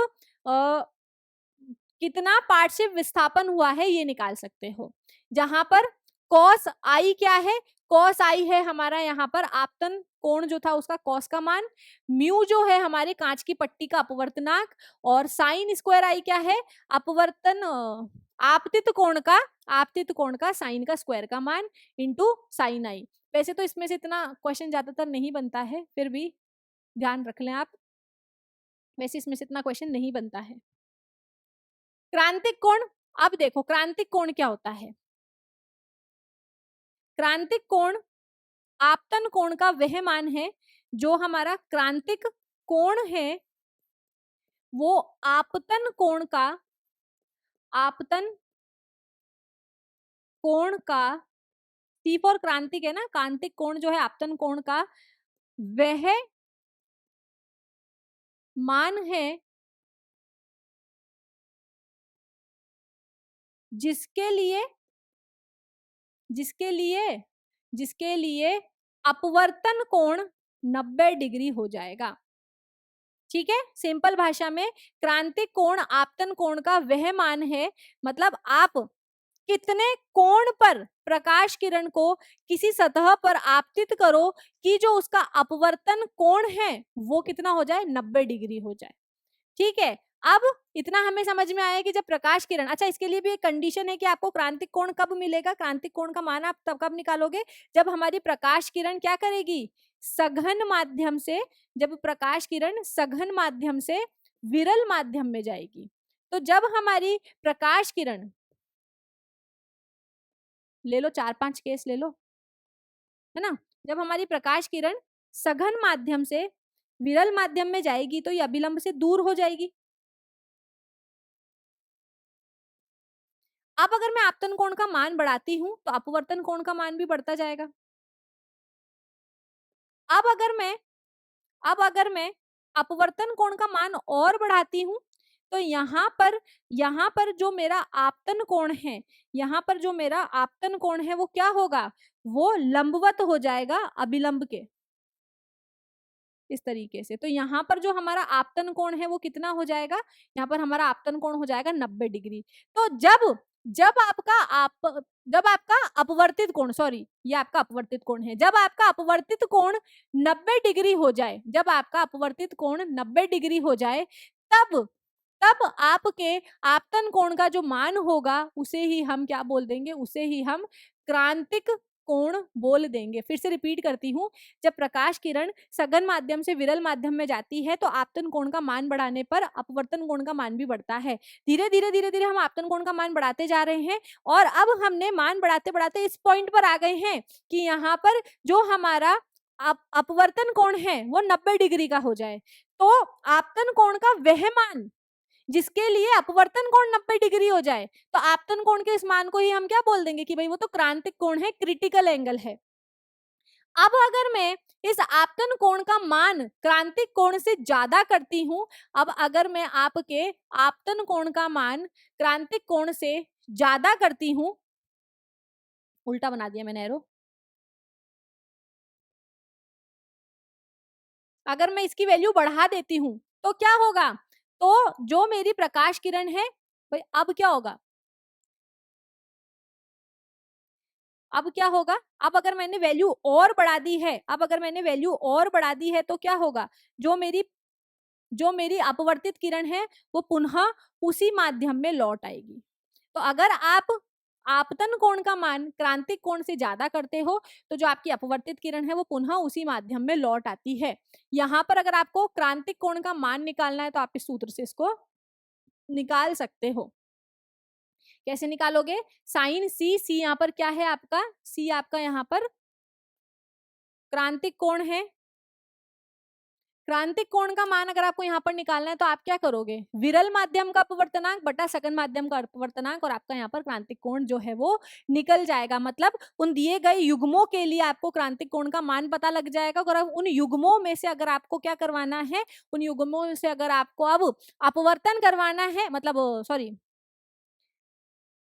कितना पार्श्व विस्थापन हुआ है ये निकाल सकते हो। जहां पर cos i क्या है? cos i है हमारा यहाँ पर आपतन कोण जो था उसका cos का मान, म्यू जो है हमारे कांच की पट्टी का अपवर्तनांक, और साइन स्क्वायर i क्या है? अपवर्तन आपतित कोण का साइन का स्क्वायर का मान इंटू साइन i। वैसे तो इसमें से इतना क्वेश्चन ज्यादातर नहीं बनता है, फिर भी ध्यान रख लें आप, वैसे इसमें से इतना क्वेश्चन नहीं बनता है। क्रांतिक कोण, अब देखो क्रांतिक कोण क्या होता है? क्रांतिक कोण आपतन कोण का वह मान है जो हमारा क्रांतिक कोण है वो आपतन कोण का सी फॉर क्रांतिक है ना, क्रांतिक कोण जो है आपतन कोण का वह मान है जिसके लिए अपवर्तन कोण 90 डिग्री हो जाएगा। ठीक है, सिंपल भाषा में क्रांतिक कोण आपतन कोण का वह मान है, मतलब आप कितने कोण पर प्रकाश किरण को किसी सतह पर आपतित करो कि जो उसका अपवर्तन कोण है वो कितना हो जाए? 90 डिग्री हो जाए। ठीक है, अब इतना हमें समझ में आया कि जब प्रकाश किरण, अच्छा इसके लिए भी एक कंडीशन है कि आपको क्रांतिक कोण कब मिलेगा, क्रांतिक कोण का मान आप तब कब निकालोगे जब हमारी प्रकाश किरण क्या करेगी? सघन माध्यम से, जब प्रकाश किरण सघन माध्यम से विरल माध्यम में जाएगी। तो जब हमारी प्रकाश किरण, ले लो 4-5 केस ले लो, है ना, जब हमारी प्रकाश किरण सघन माध्यम से विरल माध्यम में जाएगी तो ये अभिलंब से दूर हो जाएगी। अब अगर मैं आपतन कोण का मान बढ़ाती हूं तो अपवर्तन कोण का मान भी बढ़ता जाएगा। अब अगर मैं अपवर्तन कोण का मान और बढ़ाती हूं तो यहाँ पर जो मेरा आपतन कोण है, यहाँ पर जो मेरा आपतन कोण है वो क्या होगा? वो लंबवत हो जाएगा अभिलंब के, इस तरीके से। तो यहाँ पर जो हमारा आपतन कोण है वो कितना हो जाएगा? यहाँ पर हमारा आपतन कोण हो जाएगा 90 डिग्री। तो जब आपका अपवर्तित कोण, सॉरी ये आपका अपवर्तित कोण है, जब आपका अपवर्तित कोण 90 डिग्री हो जाए, जब आपका अपवर्तित कोण 90 डिग्री हो जाए, तब आपके आपतन कोण का जो मान होगा उसे ही हम क्या बोल देंगे? उसे ही हम क्रांतिक कोण बोल देंगे। फिर से रिपीट करती हूँ, जब प्रकाश किरण सघन माध्यम से विरल माध्यम में जाती है तो आपतन कोण का मान बढ़ाने पर अपवर्तन कोण का मान भी बढ़ता है। धीरे धीरे धीरे धीरे हम आपतन कोण का मान बढ़ाते जा रहे हैं और अब हमने मान बढ़ाते बढ़ाते इस पॉइंट पर आ गए हैं कि यहाँ पर जो हमारा अपवर्तन कोण है वो 90 डिग्री का हो जाए। तो आपतन कोण का वह मान जिसके लिए अपवर्तन कोण 90 डिग्री हो जाए, तो आपतन कोण के इस मान को ही हम क्या बोल देंगे कि भाई वो तो क्रांतिक कोण है, क्रिटिकल एंगल है। अब अगर मैं इस आपतन कोण का मान क्रांतिक कोण से ज्यादा करती हूं, अब अगर मैं आपके आपतन कोण का मान क्रांतिक कोण से ज्यादा करती हूं, उल्टा बना दिया मैंने एरो, अगर मैं इसकी वैल्यू बढ़ा देती हूं तो क्या होगा, तो जो मेरी प्रकाश किरण है भाई अब क्या होगा, अब क्या होगा, अब अगर मैंने वैल्यू और बढ़ा दी है, अब अगर मैंने वैल्यू और बढ़ा दी है तो क्या होगा, जो मेरी अपवर्तित किरण है वो पुनः उसी माध्यम में लौट आएगी। तो अगर आप आपतन कोण का मान क्रांतिक कोण से ज्यादा करते हो तो जो आपकी अपवर्तित किरण है वो पुनः उसी माध्यम में लौट आती है। यहां पर अगर आपको क्रांतिक कोण का मान निकालना है तो आप इस सूत्र से इसको निकाल सकते हो। कैसे निकालोगे, साइन सी, सी यहाँ पर क्या है आपका, सी आपका यहाँ पर क्रांतिक कोण है। क्रांतिक कोण का मान अगर आपको यहाँ पर निकालना है तो आप क्या करोगे, विरल माध्यम का अपवर्तनांक बटा सघन माध्यम का अपवर्तनांक, और आपका यहाँ पर क्रांतिक कोण जो है वो निकल जाएगा। मतलब उन दिए गए युग्मों के लिए आपको क्रांतिक कोण का मान पता लग जाएगा। और उन युग्मों में से अगर आपको क्या करवाना है, उन युग्मों में से अगर आपको अब अपवर्तन करवाना है, मतलब सॉरी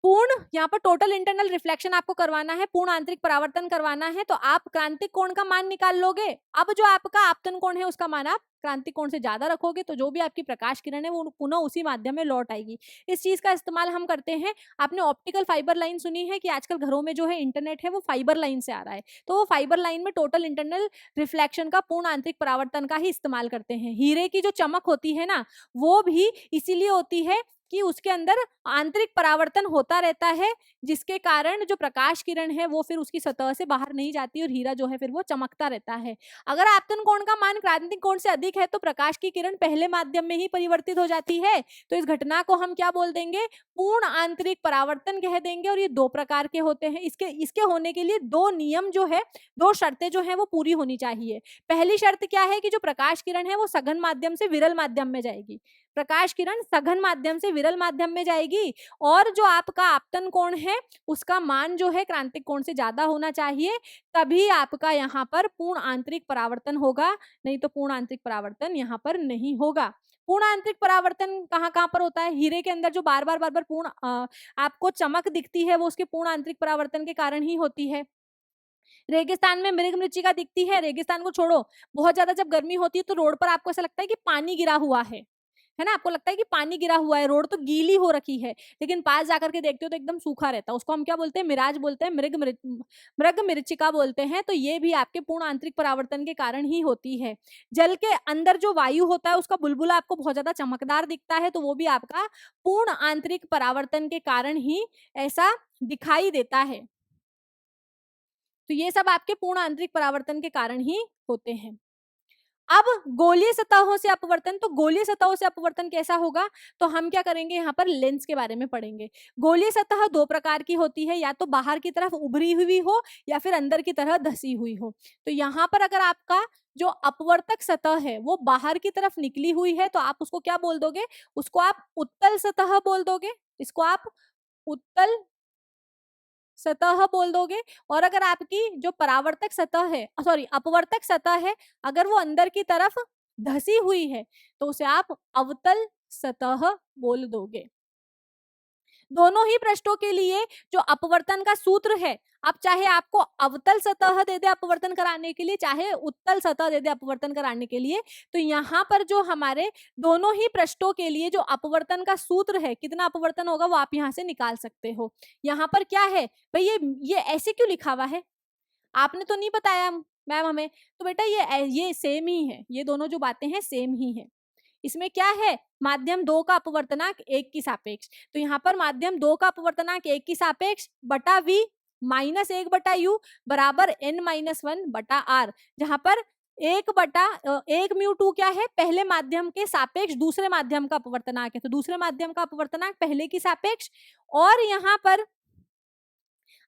पूर्ण, यहाँ पर टोटल इंटरनल रिफ्लेक्शन आपको करवाना है, पूर्ण आंतरिक परावर्तन करवाना है, तो आप क्रांतिक कोण का मान निकाल लोगे। अब जो आपका आपतन कोण है उसका मान आप क्रांतिक कोण से ज्यादा रखोगे तो जो भी आपकी प्रकाश किरण है वो पुनः उसी माध्यम में लौट आएगी। इस चीज का इस्तेमाल हम करते हैं, आपने ऑप्टिकल फाइबर लाइन सुनी है कि आजकल घरों में जो है इंटरनेट है वो फाइबर लाइन से आ रहा है, तो वो फाइबर लाइन में टोटल इंटरनल रिफ्लेक्शन का पूर्ण आंतरिक परावर्तन का ही इस्तेमाल करते हैं। हीरे की जो चमक होती है ना वो भी इसीलिए होती है कि उसके अंदर आंतरिक परावर्तन होता रहता है, जिसके कारण जो प्रकाश किरण है वो फिर उसकी सतह से बाहर नहीं जाती और हीरा जो है फिर वो चमकता रहता है। अगर आपतन कोण का मान क्रांतिक कोण से अधिक है तो प्रकाश की किरण पहले माध्यम में ही परिवर्तित हो जाती है, तो इस घटना को हम क्या बोल देंगे, पूर्ण आंतरिक परावर्तन कह देंगे। और ये दो प्रकार के होते हैं, इसके होने के लिए दो नियम जो है, दो शर्तें जो है वो पूरी होनी चाहिए। पहली शर्त क्या है कि जो प्रकाश किरण है वो सघन माध्यम से विरल माध्यम में जाएगी, प्रकाश किरण सघन माध्यम से विरल माध्यम में जाएगी, और जो आपका आपतन कोण है उसका मान जो है क्रांतिक कोण से ज्यादा होना चाहिए, तभी आपका यहाँ पर पूर्ण आंतरिक परावर्तन होगा, नहीं तो पूर्ण आंतरिक परावर्तन यहाँ पर नहीं होगा। पूर्ण आंतरिक परावर्तन कहाँ कहाँ पर होता है, हीरे के अंदर जो बार बार पूर्ण आपको चमक दिखती है वो उसके पूर्ण आंतरिक परावर्तन के कारण ही होती है। रेगिस्तान में मृग मृच्छिका दिखती है, रेगिस्तान को छोड़ो, बहुत ज्यादा जब गर्मी होती है तो रोड पर आपको ऐसा लगता है कि पानी गिरा हुआ है ना, आपको लगता है कि पानी गिरा हुआ है, रोड तो गीली हो रखी है, लेकिन पास जाकर के देखते हो तो एकदम सूखा रहता है। उसको हम क्या बोलते हैं, मिराज बोलते हैं, मृग मृच्छिका बोलते हैं। तो ये भी आपके पूर्ण आंतरिक परावर्तन के कारण ही होती है। जल के अंदर जो वायु होता है उसका बुलबुला आपको बहुत ज्यादा चमकदार दिखता है, तो वो भी आपका पूर्ण आंतरिक परावर्तन के कारण ही ऐसा दिखाई देता है। तो ये सब आपके पूर्ण आंतरिक परावर्तन के कारण ही होते हैं। अब गोलीय सतहों से अपवर्तन, तो गोलीय सतहों से अपवर्तन कैसा होगा, तो हम क्या करेंगे, यहाँ पर लेंस के बारे में पढ़ेंगे। गोलीय सतह दो प्रकार की होती है, या तो बाहर की तरफ उभरी हुई हो या फिर अंदर की तरह धसी हुई हो। तो यहाँ पर अगर आपका जो अपवर्तक सतह है वो बाहर की तरफ निकली हुई है तो आप उसको क्या बोल दोगे, उसको आप उत्तल सतह बोल दोगे, इसको आप उत्तल सतह बोल दोगे। और अगर आपकी जो परावर्तक सतह है, सॉरी अपवर्तक सतह है, अगर वो अंदर की तरफ धसी हुई है तो उसे आप अवतल सतह बोल दोगे। दोनों ही पृष्ठों के लिए जो अपवर्तन का सूत्र है, अब चाहे आपको अवतल सतह दे दे अपवर्तन कराने के लिए, चाहे उत्तल सतह दे दे अपवर्तन कराने के लिए, तो यहाँ पर जो हमारे दोनों ही पृष्ठों के लिए जो अपवर्तन का सूत्र है, कितना अपवर्तन होगा वो आप यहाँ से निकाल सकते हो। यहाँ पर क्या है भाई, ये ऐसे क्यों लिखा हुआ है, आपने तो नहीं बताया मैम हमें, तो बेटा ये सेम ही है, ये दोनों जो बातें हैं सेम ही है। इसमें क्या है, माध्यम 2 का अपवर्तनांक 1 की सापेक्ष, तो यहाँ पर माध्यम 2 का अपवर्तनांक 1 की सापेक्ष बटा v माइनस 1/u बराबर n-1/r, जहां पर 1/1 क्या है, पहले माध्यम के सापेक्ष दूसरे माध्यम का अपवर्तनाक है, तो दूसरे माध्यम का अपवर्तनाक पहले की सापेक्ष। और यहाँ पर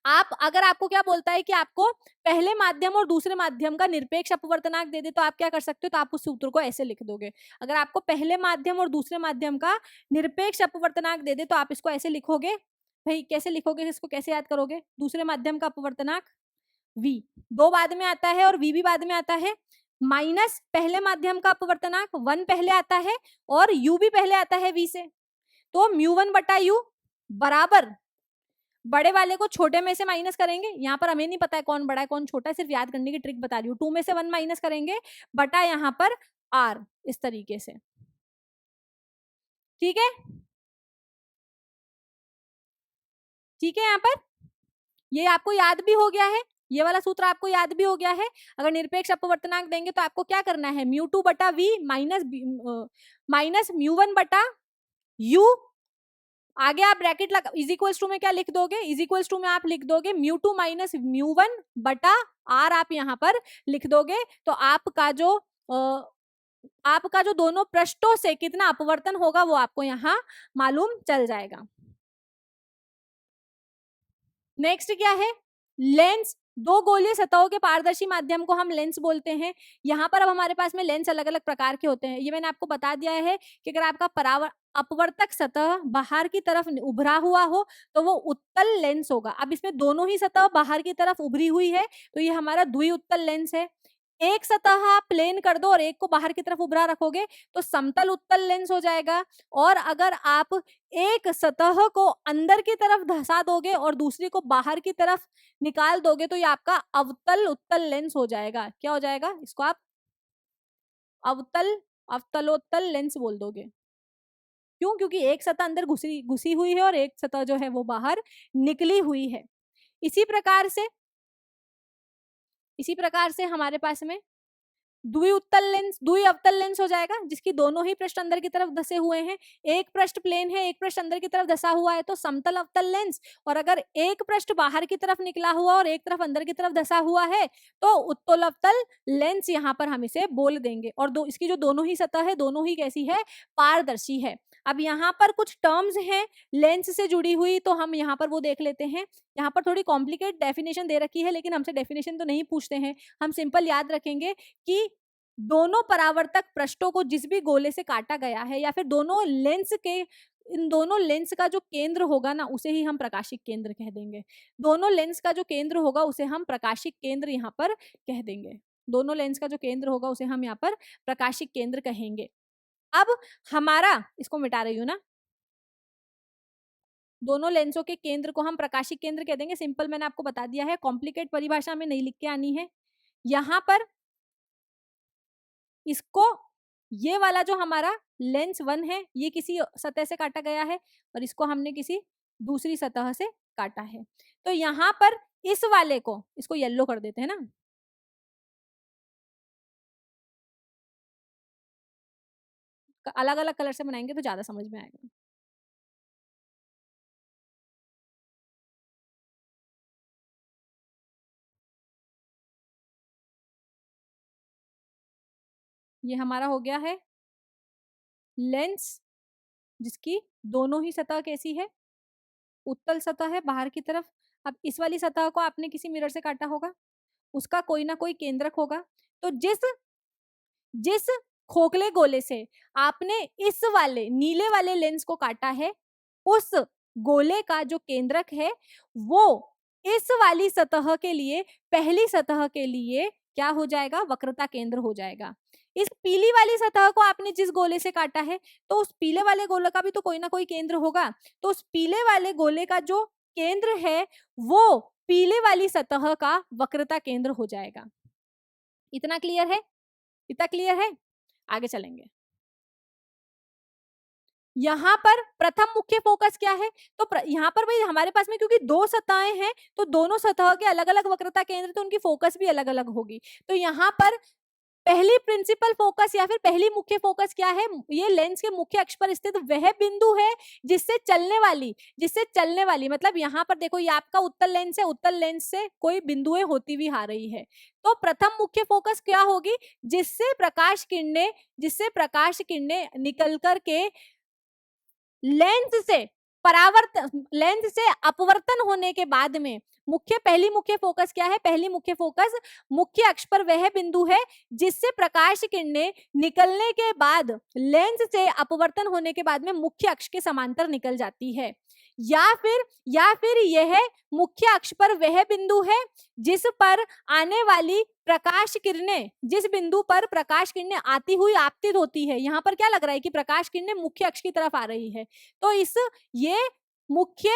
आप, अगर आपको क्या बोलता है कि आपको पहले माध्यम और दूसरे माध्यम का निरपेक्ष अपवर्तनाक दे दे, तो आप क्या कर सकते हो, तो आप उस सूत्र को ऐसे लिख दोगे। अगर आपको पहले माध्यम और दूसरे माध्यम का निरपेक्ष अपवर्तनाक दे दे तो आप इसको ऐसे लिखोगे। भाई कैसे लिखोगे, इसको कैसे याद करोगे, दूसरे माध्यम का अपवर्तनाक v, दो बाद में आता है और v भी बाद में आता है, माइनस पहले माध्यम का अपवर्तनाक 1 पहले आता है और u भी पहले आता है v से, तो μ1/u बराबर, बड़े वाले को छोटे में से माइनस करेंगे, यहाँ पर हमें नहीं पता है कौन बड़ा है कौन छोटा है, सिर्फ याद करने की ट्रिक बता रही हूँ, 2 में से 1 माइनस करेंगे बटा यहाँ पर r, इस तरीके से। ठीक है, ठीक है, यहाँ पर ये आपको याद भी हो गया है, ये वाला सूत्र आपको याद भी हो गया है। अगर निरपेक्ष अपवर्तनांक देंगे तो आपको क्या करना है, μ2/v माइनस μ1/u, आगे आप ब्रैकेट लगा, इज इक्वल्स टू में क्या लिख दोगे, इज इक्वल्स टू में आप लिख दोगे μ2 माइनस μ1/r, आप यहाँ पर लिख दोगे। तो आपका जो दोनों पृष्ठों से कितना अपवर्तन होगा वो आपको यहाँ मालूम चल जाएगा। नेक्स्ट क्या है, लेंस। दो गोलीय सतहों के पारदर्शी माध्यम को हम लेंस बोलते हैं। यहाँ पर अब हमारे पास में लेंस अलग अलग प्रकार के होते हैं, ये मैंने आपको बता दिया है कि अगर आपका अपवर्तक सतह बाहर की तरफ उभरा हुआ हो तो वो उत्तल लेंस होगा। अब इसमें दोनों ही सतह बाहर की तरफ उभरी हुई है तो ये हमारा द्विउत्तल लेंस है। एक सतह आप प्लेन कर दो और एक को बाहर की तरफ उभरा रखोगे तो समतल उत्तल लेंस हो जाएगा। और अगर आप एक सतह को अंदर की तरफ धंसा दोगे और दूसरी को बाहर की तरफ निकाल दोगे तो ये आपका अवतल उत्तल लेंस हो जाएगा। क्या हो जाएगा, इसको आप अवतलोत्तल लेंस बोल दोगे। क्यों, क्योंकि एक सतह अंदर घुसी हुई है और एक सतह जो है वो बाहर निकली हुई है। इसी प्रकार से हमारे पास में द्विअवतल लेंस हो जाएगा, जिसकी दोनों ही पृष्ठ अंदर की तरफ धसे हुए हैं। एक पृष्ठ प्लेन है, एक पृष्ठ अंदर की तरफ धसा हुआ है तो समतल अवतल लेंस। और अगर एक पृष्ठ बाहर की तरफ निकला हुआ और एक तरफ अंदर की तरफ धसा हुआ है तो उत्तल अवतल लेंस यहाँ पर हम इसे बोल देंगे। और इसकी जो दोनों ही सतह है दोनों ही कैसी है, पारदर्शी है। अब यहाँ पर कुछ टर्म्स हैं लेंस से जुड़ी हुई, तो हम यहाँ पर वो देख लेते हैं। यहाँ पर थोड़ी कॉम्प्लिकेट डेफिनेशन दे रखी है, लेकिन हमसे डेफिनेशन तो नहीं पूछते हैं, हम सिंपल याद रखेंगे कि दोनों परावर्तक पृष्ठों को जिस भी गोले से काटा गया है या फिर इन दोनों लेंस का जो केंद्र होगा ना उसे ही हम प्रकाशिक केंद्र कह देंगे। दोनों लेंस का जो केंद्र होगा उसे हम प्रकाशिक केंद्र यहाँ पर कह देंगे। दोनों लेंस का जो केंद्र होगा उसे हम यहाँ पर प्रकाशिक केंद्र कहेंगे। अब हमारा, इसको मिटा रही हूं ना, दोनों लेंसों के केंद्र को हम प्रकाशिक केंद्र कह देंगे। सिंपल मैंने आपको बता दिया है, कॉम्प्लिकेट परिभाषा में नहीं लिख के आनी है। यहाँ पर इसको, ये वाला जो हमारा लेंस 1 है ये किसी सतह से काटा गया है और इसको हमने किसी दूसरी सतह से काटा है। तो यहाँ पर इस वाले को, इसको येलो कर देते हैं ना, अलग अलग कलर से बनाएंगे तो ज्यादा समझ में आएगा। ये हमारा हो गया है लेंस, जिसकी दोनों ही सतह कैसी है, उत्तल सतह है बाहर की तरफ। अब इस वाली सतह को आपने किसी मिरर से काटा होगा, उसका कोई ना कोई केंद्रक होगा। तो जिस खोखले गोले से आपने इस वाले नीले वाले लेंस को काटा है, उस गोले का जो केंद्रक है वो इस वाली सतह के लिए, पहली सतह के लिए क्या हो जाएगा, वक्रता केंद्र हो जाएगा। इस पीली वाली सतह को आपने जिस गोले से काटा है तो उस पीले वाले गोले का भी तो कोई ना कोई केंद्र होगा। तो उस पीले वाले गोले का जो केंद्र है वो पीले वाली सतह का वक्रता केंद्र हो जाएगा। इतना क्लियर है, इतना क्लियर है। आगे चलेंगे। यहाँ पर प्रथम मुख्य फोकस क्या है, तो यहाँ पर भाई हमारे पास में क्योंकि दो सतहें हैं तो दोनों सतह के अलग अलग वक्रता केंद्र, तो उनकी फोकस भी अलग अलग होगी। तो यहाँ पर पहली प्रिंसिपल फोकस या फिर पहली मुख्य फोकस क्या है? ये लेंस के मुख्य अक्ष पर स्थित वह बिंदु है जिससे चलने वाली मतलब यहाँ पर देखो ये आपका उत्तल लेंस है, उत्तल लेंस से कोई बिंदुएं होती हुई आ रही है। तो प्रथम मुख्य फोकस क्या होगी? जिससे प्रकाश किरणें निकल करके लेंस से अपवर्तन होने के बाद में पहली मुख्य फोकस क्या है? पहली मुख्य फोकस मुख्य अक्ष पर वह बिंदु है जिससे प्रकाश किरणें निकलने के बाद लेंस से अपवर्तन होने के बाद में मुख्य अक्ष के समांतर निकल जाती है। या फिर यह मुख्य अक्ष पर वह बिंदु है जिस पर आने वाली प्रकाश किरणें, जिस बिंदु पर प्रकाश किरणें आती हुई आपतित होती है। यहाँ पर क्या लग रहा है कि प्रकाश किरणें मुख्य अक्ष की तरफ आ रही है, तो ये मुख्य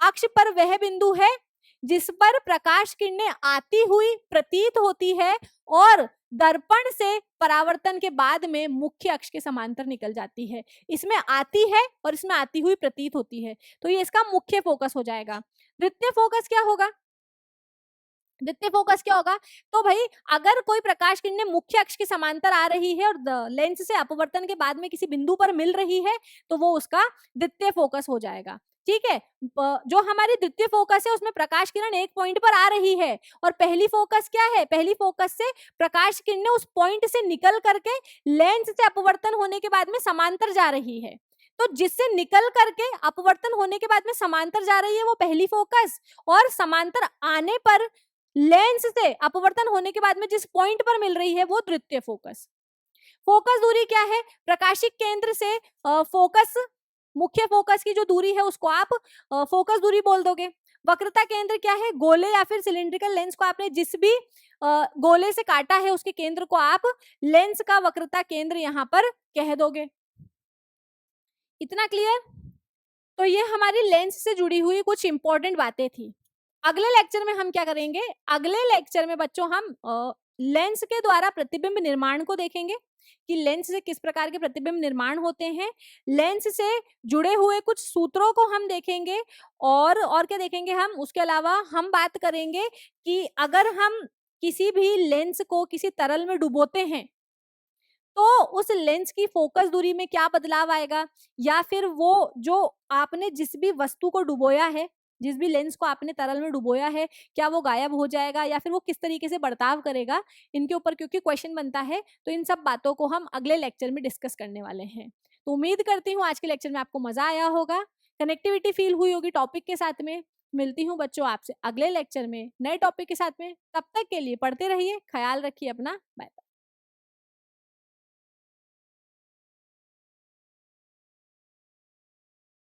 अक्ष पर वह बिंदु है जिस पर प्रकाश किरणें आती हुई प्रतीत होती है और दर्पण से परावर्तन के बाद में मुख्य अक्ष के समांतर निकल जाती है। इसमें आती है और इसमें आती हुई प्रतीत होती है, तो ये इसका मुख्य फोकस हो जाएगा। द्वितीय फोकस क्या होगा? तो भाई अगर कोई प्रकाश किरणें मुख्य अक्ष के समांतर आ रही है और लेंस से अपवर्तन के बाद में किसी बिंदु पर मिल रही है तो वो उसका द्वितीय फोकस हो जाएगा। ठीक है, जो हमारी द्वितीय फोकस है उसमें प्रकाश किरण एक पॉइंट पर आ रही है और पहली फोकस क्या है? पहली फोकस से प्रकाश किरणें उस पॉइंट से निकल करके लेंस से अपवर्तन होने के बाद में समांतर जा रही है। तो जिससे निकल करके अपवर्तन होने के बाद में समांतर जा रही है वो पहली फोकस, और समांतर आने पर लेंस से अपवर्तन होने के बाद में जिस पॉइंट पर मिल रही है वो द्वितीय फोकस। फोकस दूरी क्या है? प्रकाशिक केंद्र से फोकस, मुख्य फोकस की जो दूरी है उसको आप फोकस दूरी बोल दोगे। वक्रता केंद्र क्या है? गोले या फिर सिलिंड्रिकल लेंस को आपने जिस भी गोले से काटा है उसके केंद्र को आप लेंस का वक्रता केंद्र यहाँ पर कह दोगे। इतना क्लियर? तो ये हमारी लेंस से जुड़ी हुई कुछ इंपॉर्टेंट बातें थी। अगले लेक्चर में हम क्या करेंगे? अगले लेक्चर में बच्चों हम लेंस के द्वारा प्रतिबिंब निर्माण को देखेंगे कि लेंस से किस प्रकार के प्रतिबिंब निर्माण होते हैं। लेंस से जुड़े हुए कुछ सूत्रों को हम देखेंगे और क्या देखेंगे हम? उसके अलावा हम बात करेंगे कि अगर हम किसी भी लेंस को किसी तरल में डुबोते हैं तो उस लेंस की फोकस दूरी में क्या बदलाव आएगा, या फिर वो जो आपने जिस भी वस्तु को डुबोया है, जिस भी लेंस को आपने तरल में डुबोया है, क्या वो गायब हो जाएगा या फिर वो किस तरीके से बर्ताव करेगा, इनके ऊपर क्योंकि क्वेश्चन बनता है तो इन सब बातों को हम अगले लेक्चर में डिस्कस करने वाले हैं। तो उम्मीद करती हूँ आज के लेक्चर में आपको मजा आया होगा, कनेक्टिविटी फील हुई होगी टॉपिक के साथ में। मिलती हूँ बच्चों आपसे अगले लेक्चर में नए टॉपिक के साथ में। तब तक के लिए पढ़ते रहिए, ख्याल रखिए अपना, बाय बाय।